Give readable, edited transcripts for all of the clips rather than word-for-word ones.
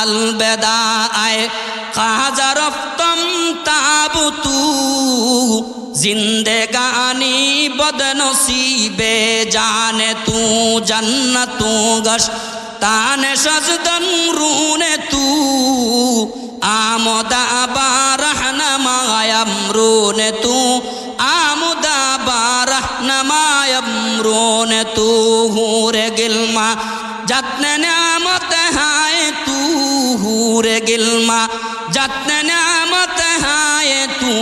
अलविदाए ख्वाजा रफ्तम ताबतू जिंदगानी बदनसीबे जाने तू जन्नतू गश ताने सजदन रूने तू आमदा बारहनमायमरूने तू आमुदा बारहनमायमरूने तू हूरे गिल्मा जत्ने न्यामत है तू हूरे गिल्मा जत्ने न्यामत है तू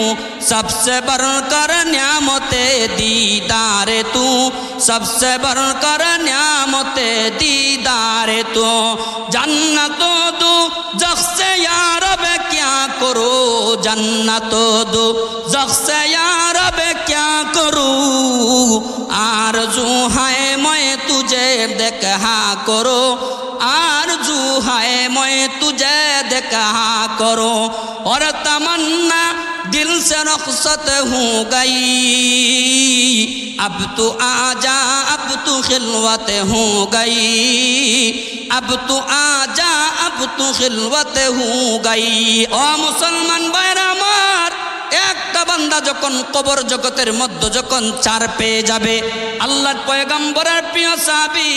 सबसे बढ़कर न्यामते दीदारे तू सबसे बढ़कर न्यामते दीदारे तू जन्नतो दो जख्से या रब क्या करो जन्नतो दो जख्से या रब क्या करूं आरज़ू है मैं तुझे देखा करो आरज़ू है मैं तुझे देखा करो और तमन्ना दिल से रुखसत हो गई अब तू आजा अब तू खिलवत हो गई अब तू आजा अब तू खिलवत हो गई ओ मुसलमान भाइरा আমার একটা বান্দা যখন কবর জগতের মধ্যে যখন চার পেয়ে যাবে আল্লাহর পয়গম্বরের প্রিয় সাহাবী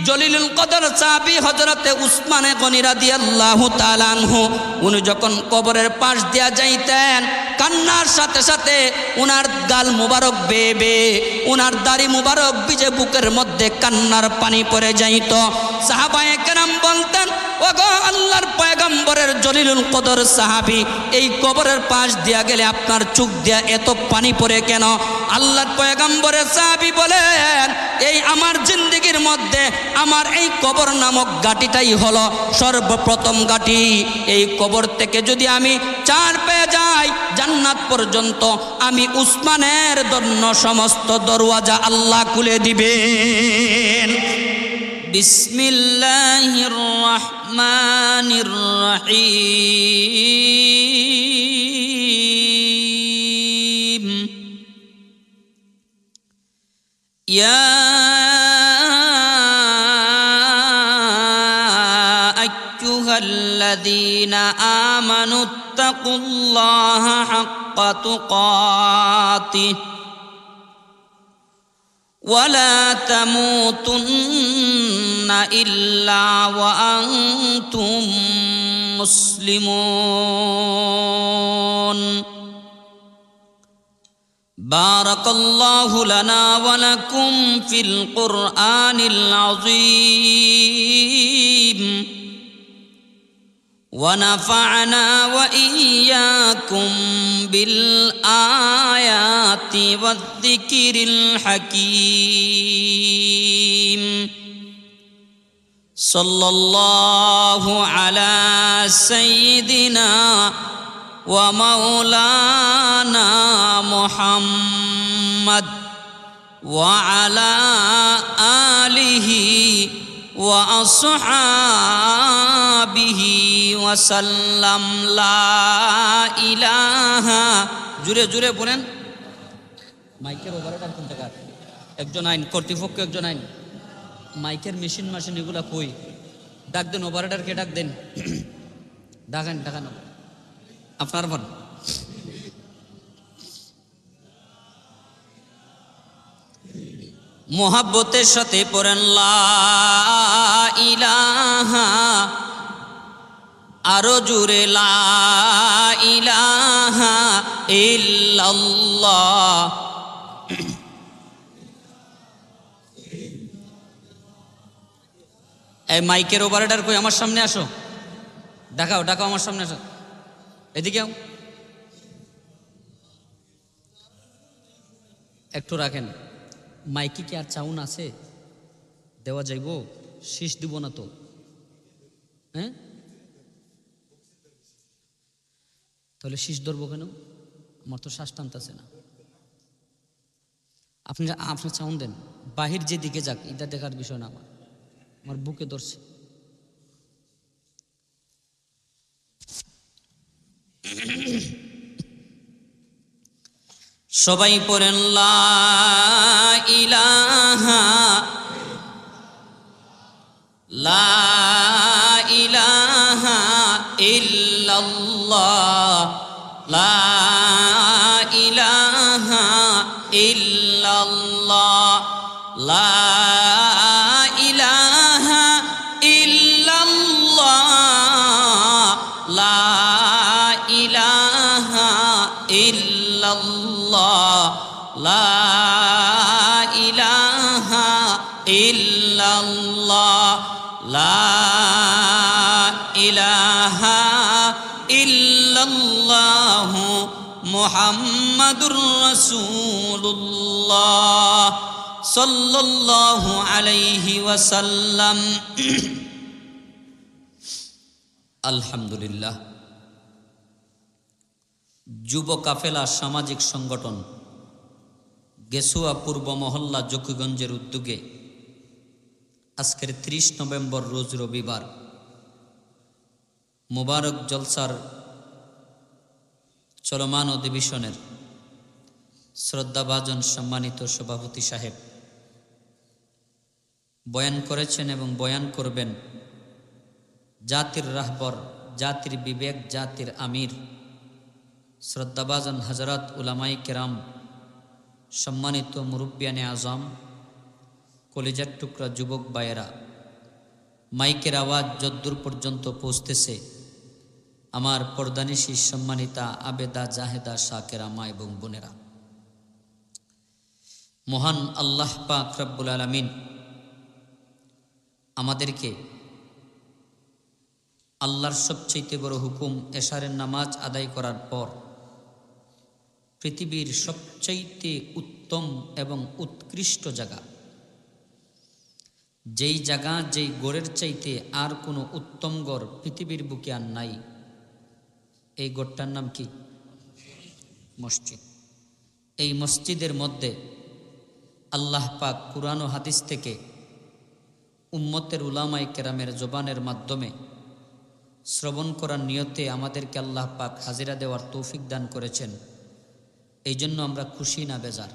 জলিলুল কদর সাহাবী হযরতে উসমানে গনি রাদিয়াল্লাহু তাআলা আনহু উনি যখন কবরের পাশ দিয়া যাইতেন কান্নার সাথে সাথে উনার গাল মুবারক বেবে উনার দাড়ি মুবারক ভিজে বুকের মধ্যে কান্নার পানি পড়ে যাইত সাহাবায়ে কেরাম বলতেন ওগো আল্লাহর পয়গম্বরের জলিলুল কদর সাহাবী এই কবরের পাশ দিয়া গেলে আপনার চোখ দিয়া এত পানি পড়ে কেন আল্লাহর পয়গম্বরের সাহাবী বলেন এই আমার জিন্দেগীর মধ্যে আমার এই কবর নামক ঘাটিটাই হলো সর্বপ্রথম ঘাটি এই কবর থেকে যদি আমি চার পেয়ে যাই জান্নাত পর্যন্ত আমি উসমানের জন্য সমস্ত দরওয়াজা আল্লাহ খুলে দিবেন বিসমিল্লাহির রহমানির রহিম ইয়া আইয়ুহাল্লাযীনা আমানুত্তাকুল্লাহা হাক্কা তুকাতিহি ولا تموتن إلا وأنتم مسلمون بارك الله لنا ولكم في القرآن العظيم ونفعنا وإياكم بالآيات والذكر الحكيم صلى الله على سيدنا ومولانا محمد وعلى آله وأصحابه وسلم لا إله জুড়ে জুড়ে বলেন মাইকের ওভারটার কোন জায়গা একজন আইন কর্তৃপক্ষ একজন আইন মাইকের মেশিন এগুলা কই ডাক দেন ওভারটারকে ডাক দেন ডাকান আপনার বল মোহাব্বতের সাথে পড়েন লা ইলাহা আরো জুড়ে লা ইলাহা ইল্লাল্লাহ এই মাইকের অপারেটর কই আমার সামনে আসো ডাকাও আমার সামনে আসো এদিকে আও একটু রাখেন মাইকি কি আর চাউন আছে দেওয়া যাইব শীষ দিব না তো হ্যাঁ তাহলে শীষ ধরবো কেন আমার তো শ্বাস টানতেছে না আপনি চাউন দেন বাহির যে দিকে যাক এটা দেখার বিষয় না আমার বুকে ধরছে সবাই পড়েন লা ইলাহা লা ইলাহা ইল্লাল্লাহ লা ইলাহা ইল্লাল্লাহ লা ইলাহা ইল্লাল্লাহ লা ইলাহা ইল্লাল্লাহ লা ইলাহা ইল্লাল্লাহ লা ইলাহা ইল্লাল্লাহ মুহাম্মাদুর রাসূলুল্লাহ সাল্লাল্লাহু আলাইহি ওয়াসাল্লাম। আলহামদুলিল্লাহ। যুব কাফেলা সামাজিক সংগঠন গেসুয়া পূর্ব মহল্লা জকিগঞ্জের উদ্যোগে আজকের 30 নভেম্বর রোজ রবিবার মোবারক জলসার চলমান অধিবেশনের শ্রদ্ধাভাজন সম্মানিত সভাপতি সাহেব বয়ান করেছেন এবং বয়ান করবেন জাতির রাহবর, জাতির বিবেক, জাতির আমির শ্রদ্ধাভাজন হযরত উলামায়ে কেরাম, সম্মানিত মুরব্বিয়ানে আজম, কলিজার টুকরা যুবক ভাইয়েরা, মাইকের আওয়াজ যদ্দূর পর্যন্ত পৌঁছতেছে আমার পর্দানিশী সম্মানিতা আবেদা, জাহেদা, শাকেরা মা এবং বোনেরা, মহান আল্লাহ পাক রব্বুল আলামিন আমাদেরকে আল্লাহর সবচেয়ে বড় হুকুম এশারের নামাজ আদায় করার পর পৃথিবীর সবচেয়ে উত্তম এবং উৎকৃষ্ট জায়গা, যেই জায়গা, যেই গড়ের চাইতে আর কোনো উত্তম গড় পৃথিবীর বুকে আর নাই, এই গড়টার নাম কি? মসজিদ। এই মসজিদের মধ্যে আল্লাহ পাক কুরআন ও হাদিস থেকে উম্মতের উলামায়ে কেরামের জবানের মাধ্যমে শ্রবণ করার নিয়তে আমাদেরকে আল্লাহ পাক হাজিরা দেওয়ার তৌফিক দান করেছেন। এই জন্য আমরা খুশি না বেজার?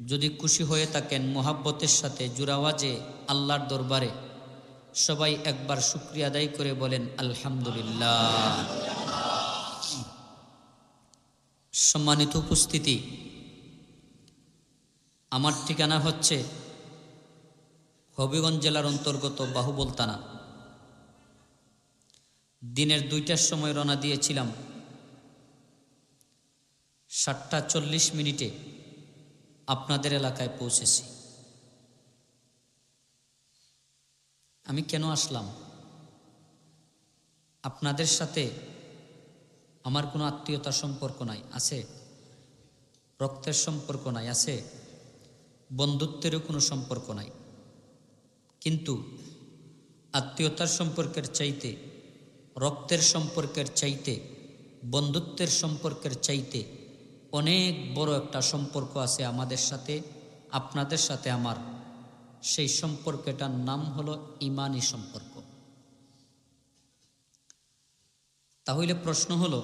যদি খুশি হয়ে থাকেন মোহাব্বতের সাথে জোরাওয়াজে আল্লাহর দরবারে সবাই একবার শুকরিয়া আদায় করে বলেন আলহামদুলিল্লাহ। সম্মানিত উপস্থিতি, আমার ঠিকানা হচ্ছে হবিগঞ্জ জেলার অন্তর্গত বাহুবল থানা। দিনের 2টার সময় রওনা দিয়েছিলাম, 7:40 আপনাদের এলাকায় পৌঁছেছি। আমি কেন আসলাম? আপনাদের সাথে আমার কোনো আত্মীয়তার সম্পর্ক নাই, আছে? রক্তের সম্পর্ক নাই, আছে? বন্ধুত্বেরও কোনো সম্পর্ক নাই, কিন্তু আত্মীয়তার সম্পর্কের চাইতে, রক্তের সম্পর্কের চাইতে, বন্ধুত্বের সম্পর্কের চাইতে অনেক বড় একটা সম্পর্ক আছে আমাদের সাথে, আপনাদের সাথে আমার। সেই সম্পর্কটার নাম হলো ঈমানি সম্পর্ক। তাহলে প্রশ্ন হলো,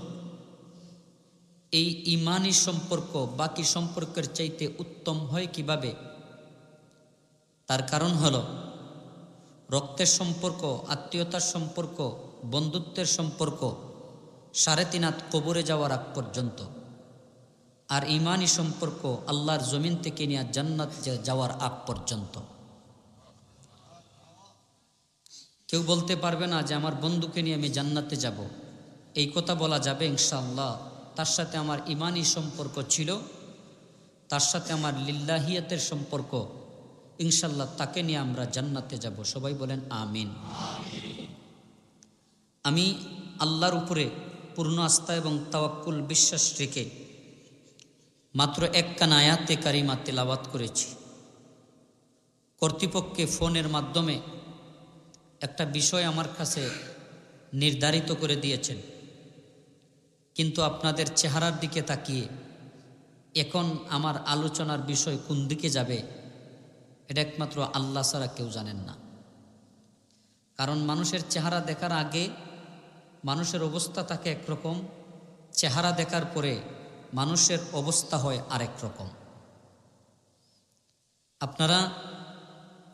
এই ঈমানি সম্পর্ক বাকি সম্পর্কের চাইতে উত্তম হয় কিভাবে? তার কারণ হলো, রক্তের সম্পর্ক, আত্মীয়তার সম্পর্ক, বন্ধুত্বের সম্পর্ক 3.5 হাত কবরে যাওয়ার আগ পর্যন্ত, আর ঈমানি সম্পর্ক আল্লাহর জমিন থেকে নিয়ে জান্নাত যাওয়ার আগ পর্যন্ত। কেউ বলতে পারবে না যে আমার বন্ধুকে নিয়ে আমি জান্নাতে যাব, এই কথা বলা যাবে ইনশাআল্লাহ। তার সাথে আমার ঈমানি সম্পর্ক ছিল, তার সাথে আমার লিল্লাহিয়াতের সম্পর্ক, ইনশাআল্লাহ তাকে নিয়ে আমরা জান্নাতে যাব। সবাই বলেন আমিন। আমি আল্লাহর উপরে পূর্ণ আস্থা এবং তাওয়াক্কুল, বিশ্বাস রেখে মাত্র 1 কান আয়াতে কারিমা তেলাওয়াত করেছি। কর্তৃপক্ষে ফোনের মাধ্যমে একটা বিষয় আমার কাছে নির্ধারিত করে দিয়েছেন, কিন্তু আপনাদের চেহারার দিকে তাকিয়ে এখন আমার আলোচনার বিষয় কোন দিকে যাবে এটা একমাত্র আল্লাহ ছাড়া কেউ জানেন না। কারণ মানুষের চেহারা দেখার আগে মানুষের অবস্থা থাকে একরকম, চেহারা দেখার পরে মানুষের অবস্থা হয় আরেক রকম। আপনারা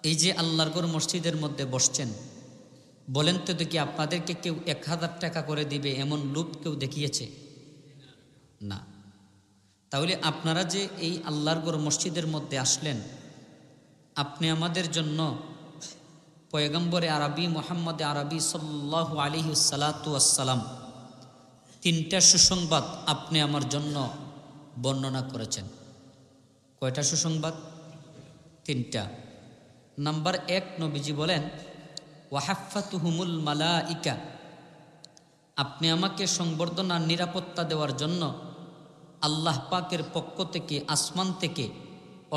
এই যে আল্লাহর ঘর মসজিদের মধ্যে বসছেন, বলেন তো দেখি, আপনাদেরকে কেউ 1000 টাকা করে দিবে এমন লোভ কেউ দেখিয়েছে? না। তাহলে আপনারা যে এই আল্লাহর ঘর মসজিদের মধ্যে আসলেন, আপনি আমাদের জন্য পয়গম্বরে আরবি মুহাম্মদ আরবি সাল্লাল্লাহু আলাইহি সাল্লাতু ওয়াসসালাম 3টা সুসংবাদ আপনি আমার জন্য বর্ণনা করেছেন। কয়টা সুসংবাদ? 3টা। নাম্বার 1, নবীজি বলেন ওয়াহাফাতুহুমুল মালাইকা, আপনি আমাকে সংবর্ধনা নিরাপত্তা দেওয়ার জন্য আল্লাহ পাকের পক্ষ থেকে আসমান থেকে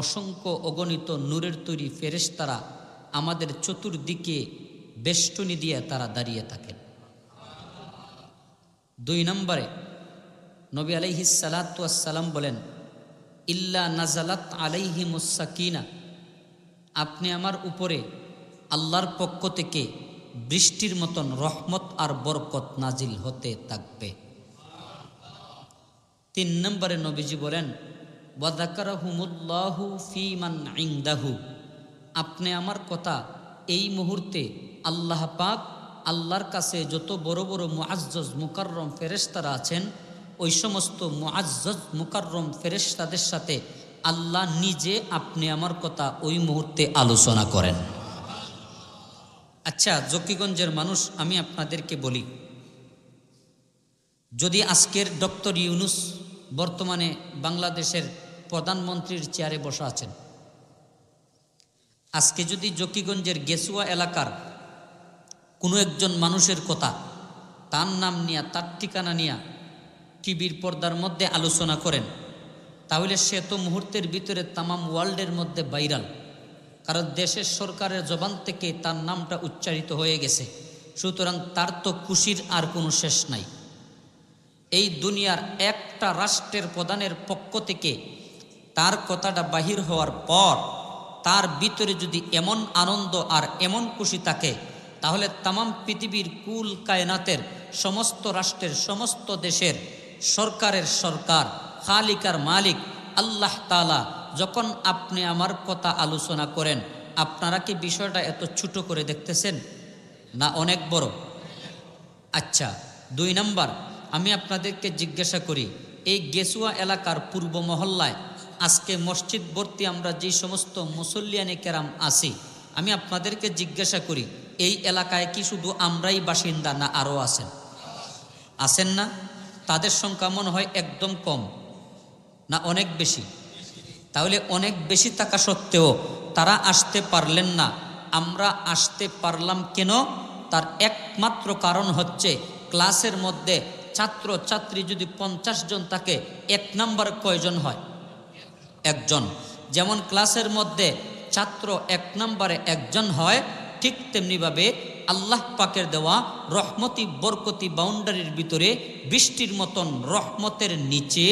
অসংখ্য অগণিত নূরের তৈরি ফেরেশতারা আমাদের চতুর্দিকে বেষ্টনী দিয়ে তারা দাঁড়িয়ে থাকেন। 2 নম্বরে নবী আলাইহিস সালাতু ওয়াস সালাম বলেন ইল্লা নাজালাত আলাইহিমুস সাকিনা, আপনি আমার উপরে আল্লাহর পক্ষ থেকে বৃষ্টির মতন রহমত আর বরকত নাজিল হতে থাকবে। 3 নম্বরে নবীজি বলেন ওয়াযাকারাহুমুল্লাহু ফীমান ইনদাহু, আপনি আমার কথা এই মুহূর্তে আল্লাহ পাক আল্লাহর কাছে যত বড় বড় মুআজ্জজ মুকাররম ফেরেশতারা আছেন, ওই সমস্ত মুআজ্জজ মুকাররম ফেরেশতাদের সাথে আল্লাহ নিজে আপনি আমার কথা ওই মুহূর্তে আলোচনা করেন। আচ্ছা, জকিগঞ্জের মানুষ, আমি আপনাদেরকে বলি, যদি আজকের ডক্টর ইউনূস বর্তমানে বাংলাদেশের প্রধানমন্ত্রীর চেয়ারে বসা আছেন, আজকে যদি জকিগঞ্জের গেসুয়া এলাকার কোনো একজন মানুষের কথা, তার নাম নিয়া, তার ঠিকানা নিয়া টিভির পর্দার মধ্যে আলোচনা করেন, তাহলে সে তো মুহূর্তের ভিতরে তামাম ওয়ার্ল্ডের মধ্যে ভাইরাল। কারণ দেশের সরকারের জবান থেকে তার নামটা উচ্চারিত হয়ে গেছে, সুতরাং তার তো খুশির আর কোনো শেষ নাই। এই দুনিয়ার একটা রাষ্ট্রের প্রধানের পক্ষ থেকে তার কথাটা বাহির হওয়ার পর তার ভিতরে যদি এমন আনন্দ আর এমন খুশি থাকে, তাহলে তামাম পৃথিবীর কুল কায়নাতের সমস্ত রাষ্ট্রের সমস্ত দেশের সরকারের সরকার, খালিকার মালিক আল্লাহ তাআলা যখন আপনি আমার কথা আলোচনা করেন, আপনারা কি বিষয়টা এত ছোট করে দেখতেছেন না অনেক বড়? আচ্ছা, 2 নম্বর, আমি আপনাদেরকে জিজ্ঞাসা করি, এই গেসুয়া এলাকার পূর্ব মহল্লায় আজকে মসজিদ ভর্তি আমরা যে সমস্ত মুসল্লিয়ানে কেরাম আছি, আমি আপনাদেরকে জিজ্ঞাসা করি, এই এলাকায় কি শুধু আমরাই বাসিন্দা না আরও আছেন? আছেন না? তাদের সংখ্যা মনে হয় একদম কম না অনেক বেশি? তাহলে অনেক বেশি থাকা সত্ত্বেও তারা আসতে পারলেন না, আমরা আসতে পারলাম কেন? তার একমাত্র কারণ হচ্ছে ক্লাসের মধ্যে ছাত্র ছাত্রী যদি 50 জন থাকে, 1 নম্বর কয়জন হয়? 1 জন। যেমন ক্লাসের মধ্যে ছাত্র 1 নম্বরে 1 জন হয়, ঠিক তেমনিভাবে আল্লাহ পাকের দেওয়া রহমতি বরকতি বাউন্ডারির ভিতরে বৃষ্টির মতন রহমতের নিচে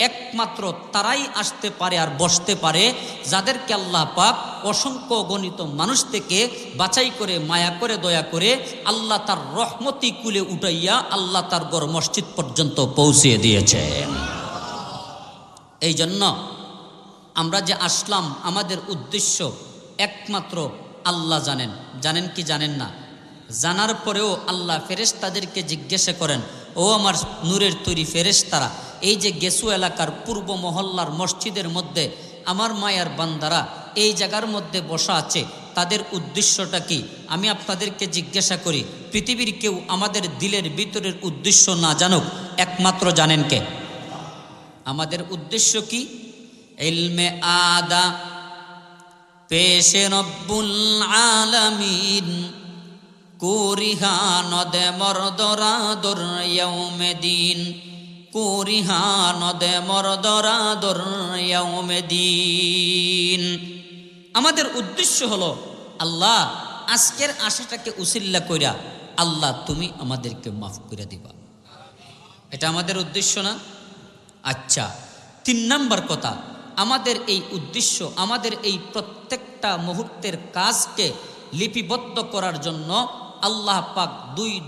একমাত্র তারাই আসতে পারে আর বসতে পারে যাদেরকে আল্লাহ পাক অসংখ্য গণিত মানুষ থেকে বাছাই করে, মায়া করে, দয়া করে আল্লাহ তার রহমতি কুলে উঠাইয়া আল্লাহ তার ঘর মসজিদ পর্যন্ত পৌঁছিয়ে দিয়েছে। এই জন্য আমরা যে আসলাম, আমাদের উদ্দেশ্য একমাত্র আল্লাহ জানেন। জানেন কি জানেন না? জানার পরেও আল্লাহ ফেরেশতাদেরকে জিজ্ঞাসা করেন, ও আমার নূরের তৈরি ফেরেশতারা, এই যে গেসু এলাকার পূর্ব মহল্লার মসজিদের মধ্যে আমার মায়ার বান্দারা এই জায়গার মধ্যে বসা আছে, তাদের উদ্দেশ্যটা কি? আমি আপনাদেরকে জিজ্ঞাসা করি, পৃথিবীর কেউ আমাদের দিলের ভিতরের উদ্দেশ্য না জানুক, একমাত্র জানেন কে? আমাদের উদ্দেশ্য কি? ইলমে আদা পেশে রব্বুল আলামিন, কুরিহানদে মরদরাদর ইয়াউমেদিন, কুরিহানদে মরদরাদর ইয়াউমেদিন। আমাদের উদ্দেশ্য হলো আল্লাহ আজকের আশাটাকে উসিল্লা কইরা আল্লাহ তুমি আমাদেরকে মাফ করে দিবা, এটা আমাদের উদ্দেশ্য না? আচ্ছা, 3 নম্বর কথা, আমাদের এই উদ্দেশ্য, আমাদের এই প্রত্যেকটা মুহূর্তের কাজকে লিপিবদ্ধ করার জন্য আল্লাহ পাক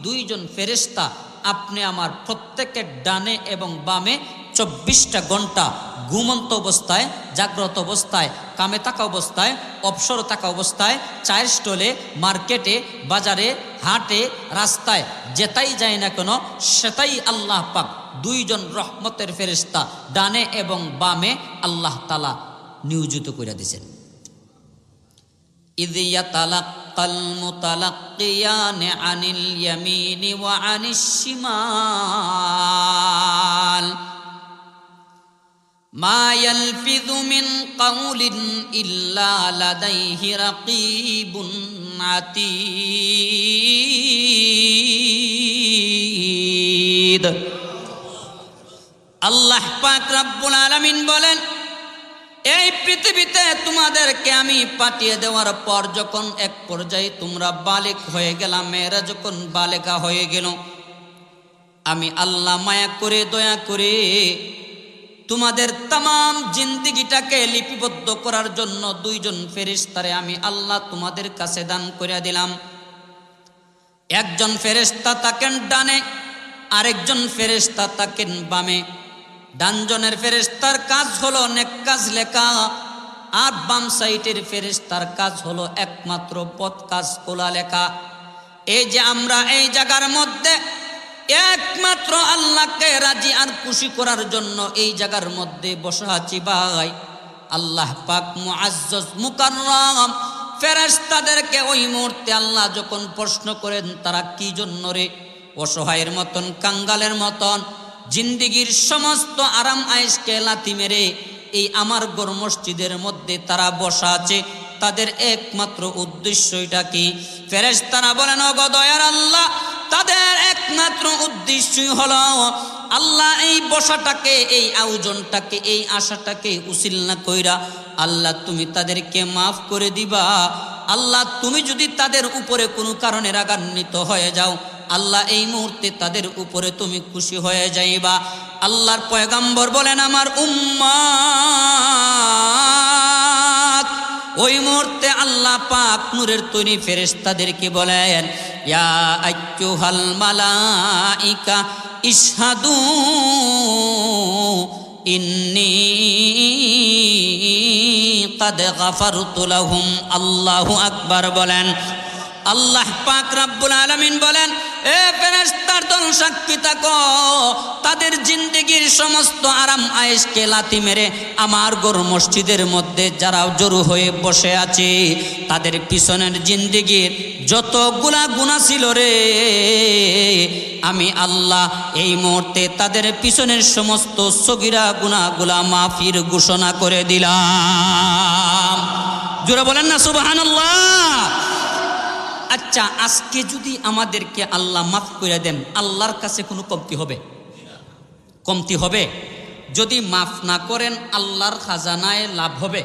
দুইজন ফেরেশতা আপনি আমার প্রত্যেকের ডানে এবং বামে 24টা ঘন্টা ঘুমন্ত অবস্থায়, জাগ্রত অবস্থায়, কামে থাকা অবস্থায়, অবসর থাকা অবস্থায়, চায়ের স্টলে, মার্কেটে, বাজারে, হাটে, রাস্তায় যেটাই যায় না কেন সেটাই আল্লাহ পাক দুইজন রহমতের ফেরেশতা ডানে এবং বামে আল্লাহ তাআলা নিয়োজিত করে দিয়েছেন। ইয ইয়াতালাক্কাল মুতালাক্কিয়ান আনিল ইয়ামিনি ওয়া আনিশ শিমাল মা ইয়ালফিযু মিন কাউলিন ইল্লা লাদাইহি রাকীবুন আতীদ। আল্লাহ পাক রব্বুল আলামিন বলেন, এই পৃথিবীতে তোমাদেরকে আমি পাঠিয়ে দেওয়ার পর যখন এক পর্যায়ে তোমরা বালিগ হয়ে গেলাম, মেয়েরা যখন বালেগা হয়ে গেল, আমি আল্লাহ মায়া করে দয়া করে তোমাদের তামাম জিন্দেগিটাকে লিপিবদ্ধ করার জন্য দুইজন ফেরেশতারে আমি আল্লাহ তোমাদের কাছে দান করে দিলাম। একজন ফেরেশতা থাকেন ডানে, আরেকজন ফেরেশতা থাকেন বামে। ডানজনের ফেরেশতার কাজ হলো নেক কাজ লেখা, আর বাম সাইডের ফেরেশতার কাজ হলো একমাত্র পথ কাজ কোলা লেখা। এই যে আমরা এই জায়গার মধ্যে একমাত্র আল্লাহকে রাজি আর খুশি করার জন্য এই জায়গার মধ্যে বসা আছি ভাই, আল্লাহ পাক মুআজ্জাজ মুকাররম ফেরেশতাদেরকে ওই মুহূর্তে আল্লাহ যখন প্রশ্ন করেন, তারা কি জন্য রে অসহায়ের মতন, কাঙ্গালের মতন জিন্দিগির সমস্ত আরাম আয়েশকে লাথি মেরে এই আমার ঘর মসজিদের মধ্যে তারা বসা আছে, তাদের একমাত্র উদ্দেশ্যটা কি? ফেরেশতারা বলেন, ওগো দয়ার আল্লাহ, তাদের একমাত্র উদ্দেশ্যই হলো আল্লাহ এই বসাটাকে, এই আয়োজনটাকে, এই আশাটাকে উসিলা কইরা আল্লাহ তুমি তাদেরকে মাফ করে দিবা। আল্লাহ তুমি যদি তাদের উপরে কোনো কারণে রাগান্বিত হয়ে যাও, আল্লাহ এই মুহূর্তে তাদের উপরে তুমি খুশি হয়ে যাইবা। আল্লাহর পয়গম্বর বলেন, আমার উম্মাত ওই মুহূর্তে আল্লাহ পাক নূরের তৈরি ফেরেশতাদেরকে বলেন, ইয়া আইয়ুহাল মালাইকা ইশহাদু ইন্নী কাদ গাফারতু লাহুম। আল্লাহু আকবার বলেন। আল্লাহ পাক রব্বুল আলামিন বলেন, এ ফেরেশতার দল সাক্ষী থাকো, তাদের জিন্দেগির সমস্ত আরাম আয়েশকে লাথি মেরে আমার ঘর মসজিদের মধ্যে যারা জড়ো হয়ে বসে আছে, তাদের পিছনের জিন্দেগির যতগুলা গুনাহ ছিল রে, আমি আল্লাহ এই মুহূর্তে তাদের পিছনের সমস্ত সগীরা গুনাহগুলা মাফির ঘোষণা করে দিলাম। জোরে বলেন না সুবহানাল্লাহ। আচ্ছা, আজকে যদি আমাদেরকে আল্লাহ মাফ করে দেন, আল্লাহর কাছে কোনো কমতি হবে? কমতি হবে? যদি মাফ না করেন আল্লাহর খাজানায় লাভ হবে?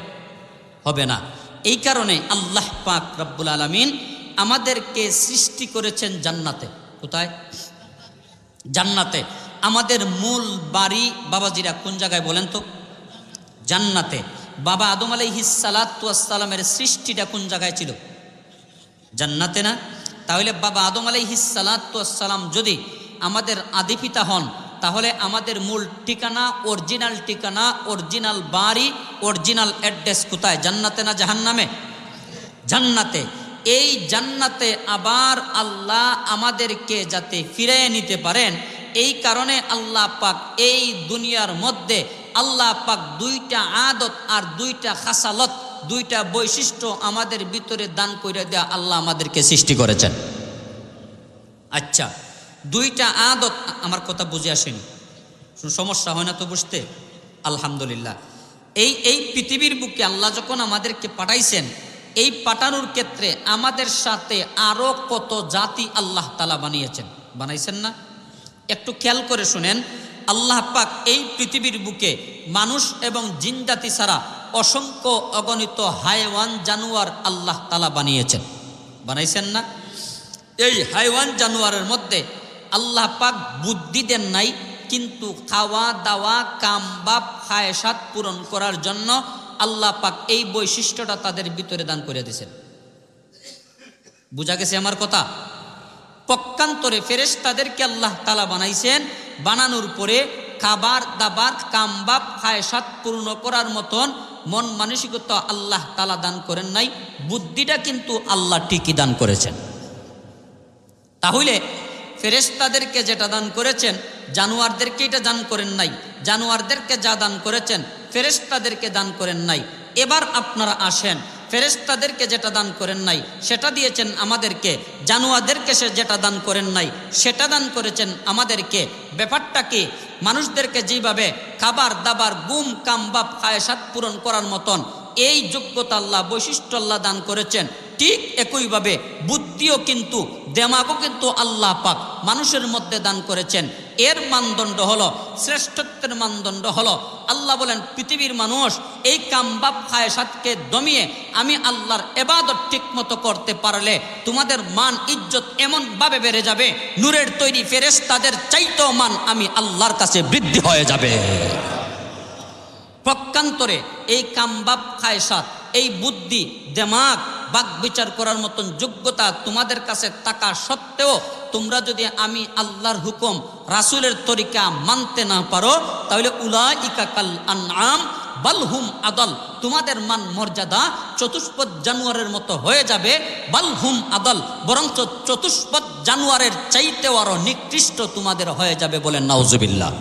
হবে না। এই কারণে আল্লাহ পাক রব্বুল আলামিন আমাদেরকে সৃষ্টি করেছেন জান্নাতে। কোথায়? জান্নাতে। আমাদের মূল বাড়ি বাবাজিরা কোন জায়গায় বলেন তো? জান্নাতে। বাবা আদম আলাইহিস সালাতু ওয়াস সালামের সৃষ্টিটা কোন জায়গায় ছিল? জান্নাতে না? তাহলে বাবা আদম আলাইহিস সালাতু ওয়াস সালাম যদি আমাদের আদি পিতা হন, তাহলে আমাদের মূল ঠিকানা, অরিজিনাল ঠিকানা, অরিজিনাল বাড়ি, অরিজিনাল অ্যাড্রেস কোথায়? জান্নাতে না জাহান্নামে? জান্নাতে। এই জান্নাতে আবার আল্লাহ আমাদেরকে যাতে ফিরিয়ে নিতে পারেন, এই কারণে আল্লাহ পাক এই দুনিয়ার মধ্যে আল্লাহ পাক দুইটা আদত আর দুইটা খাসালত, দুইটা বৈশিষ্ট্য আমাদের ভিতরে দান করে দেয়া আল্লাহ আমাদেরকে সৃষ্টি করেছেন। আচ্ছা, দুইটা আদত, আমার কথা বুঝে আসেনি, সমস্যা হয় না তো বুঝতে? আলহামদুলিল্লাহ। এই পৃথিবীর বুকে আল্লাহ যখন আমাদেরকে পাঠাইছেন, এই পাঠানোর ক্ষেত্রে আমাদের সাথে আরো কত জাতি আল্লাহ তাআলা বানিয়েছেন, বানাইছেন না? একটু খেয়াল করে শুনেন, আল্লাহ পাক এই পৃথিবীর বুকে মানুষ এবং জিন জাতি ছাড়া অসংখ্য অগণিত হাইওয়ান জানোয়ার আল্লাহ তাআলা বানিয়েছেন, বানাইছেন না? এই হাইওয়ান জানোয়ারের মধ্যে আল্লাহ পাক বুদ্ধি দেন নাই, কিন্তু খাওয়া দাওয়া, কাম বাপ, খায়সাত পূরণ করার জন্য আল্লাহ পাক এই বৈশিষ্ট্যটা তাদের ভিতরে দান করে দিয়েছেন। বুঝা গেছে আমার কথা? পক্ষান্তরে ফেরেশতাদেরকে আল্লাহ তাআলা বানাইছেন, বানানোর পরে খাবার দাবার কামবাব খায়সাত পূর্ণ করার মতন মন মানসিকতা আল্লাহ তাআলা দান করেন নাই, বুদ্ধিটা কিন্তু আল্লাহ ঠিকই দান করেছেন। তাহলে ফেরেশতাদেরকে যেটা দান করেছেন জানোয়ারদেরকে এটা দান করেন নাই, জানোয়ারদেরকে যা দান করেছেন ফেরেশতাদেরকে দান করেন নাই। এবার আপনারা আসেন, ফেরেশতাদেরকে যেটা দান করেন নাই সেটা দিয়েছেন আমাদেরকে, জানোয়ারদেরকে সে যেটা দান করেন নাই সেটা দান করেছেন আমাদেরকে। ব্যাপারটা কি, মানুষদেরকে যেভাবে খাবার দাবার গুম কামবাব খায়সাত পূরণ করার মতন এই যোগ্যতা আল্লাহ বৈশিষ্ট্য আল্লাহ দান করেছেন, ঠিক একইভাবে বুদ্ধিও কিন্তু দেমাগও কিন্তু আল্লাহ পাক মানুষের মধ্যে দান করেছেন। এর মানদণ্ড হলো, শ্রেষ্ঠত্বের মানদণ্ড হলো, আল্লাহ বলেন পৃথিবীর মানুষ এই কামবাব খায়সাতকে দমিয়ে আমি আল্লাহর ইবাদত ঠিকমতো করতে পারলে তোমাদের মান ইজ্জত এমনভাবে বেড়ে যাবে, নূরের তৈরি ফেরেশতাদের চাইতেও মান আমি আল্লাহর কাছে বৃদ্ধি হয়ে যাবে। পক্ষান্তরে এই কামবাব খায়সাত, এই বুদ্ধি দেমাগ বাক বিচার করার মতন যোগ্যতা তোমাদের কাছে থাকা সত্ত্বেও তোমরা যদি আমি আল্লাহর হুকুম রাসূলের তরিকা মানতে না পারো তাহলে উলাইকা কাল আনআম বাল হুম আদল, তোমাদের মান মর্যাদা চতুষ্পদ জানোয়ারের মতো হয়ে যাবে। বাল হুম আদল, বরঞ্চ চতুষ্পদ জানোয়ারের চাইতেও আরো নিকৃষ্ট তোমাদের হয়ে যাবে, বলেন নাউজুবিল্লাহ।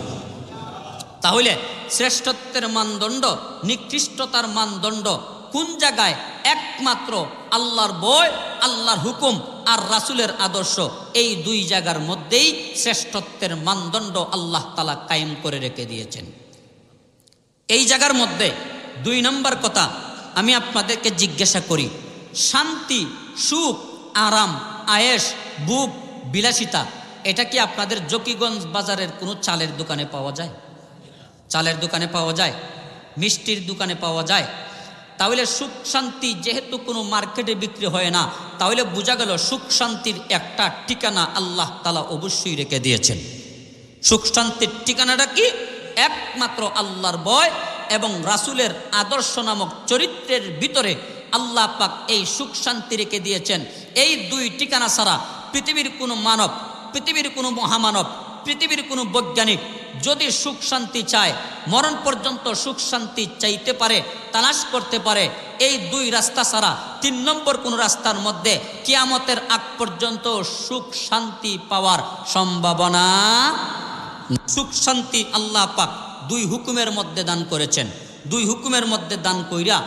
তাহলে শ্রেষ্ঠত্বের মানদণ্ড, নিকৃষ্টতার মানদণ্ড কোন জায়গায়? একমাত্র আল্লাহর বই, আল্লাহর হুকুম আর রাসূলের আদর্শ, এই দুই জায়গার মধ্যেই শ্রেষ্ঠত্বের মানদণ্ড আল্লাহ তাআলা কায়েম করে রেখে দিয়েছেন। এই জায়গার মধ্যে 2 নম্বর কথা আমি আপনাদেরকে জিজ্ঞাসা করি, শান্তি, সুখ, আরাম, আয়েশ, বুক, বিলাসিতা, এটা কি আপনাদের জকিগঞ্জ বাজারের কোনো চালের দোকানে পাওয়া যায়? চালের দোকানে পাওয়া যায়? মিষ্টির দোকানে পাওয়া যায়? তাহলে সুখ শান্তি যেহেতু কোনো মার্কেটে বিক্রি হয় না, তাহলে বোঝা গেল সুখ শান্তির একটা ঠিকানা আল্লাহ তাআলা অবশ্যই রেখে দিয়েছেন। সুখ শান্তির ঠিকানাটা কি? একমাত্র আল্লাহর ভয় এবং রাসূলের আদর্শ নামক চরিত্রের ভিতরে আল্লাহ পাক এই সুখ শান্তি রেখে দিয়েছেন। এই 2 ঠিকানা ছাড়া পৃথিবীর কোনো মানব, পৃথিবীর কোনো মহামানব, পৃথিবীর কোনো বৈজ্ঞানিক যদি সুখ শান্তি চায়, মরণ পর্যন্ত সুখ শান্তি চাইতে পারে, তালাশ করতে পারে, এই 2 রাস্তা ছাড়া 3 নম্বর কোন রাস্তার মধ্যে কিয়ামতের আগ পর্যন্ত সুখ শান্তি পাওয়ার সম্ভাবনা। সুখ শান্তি আল্লাহ পাক 2 হুকুমের মধ্যে দান করেছেন। 2 হুকুমের মধ্যে দান কইরা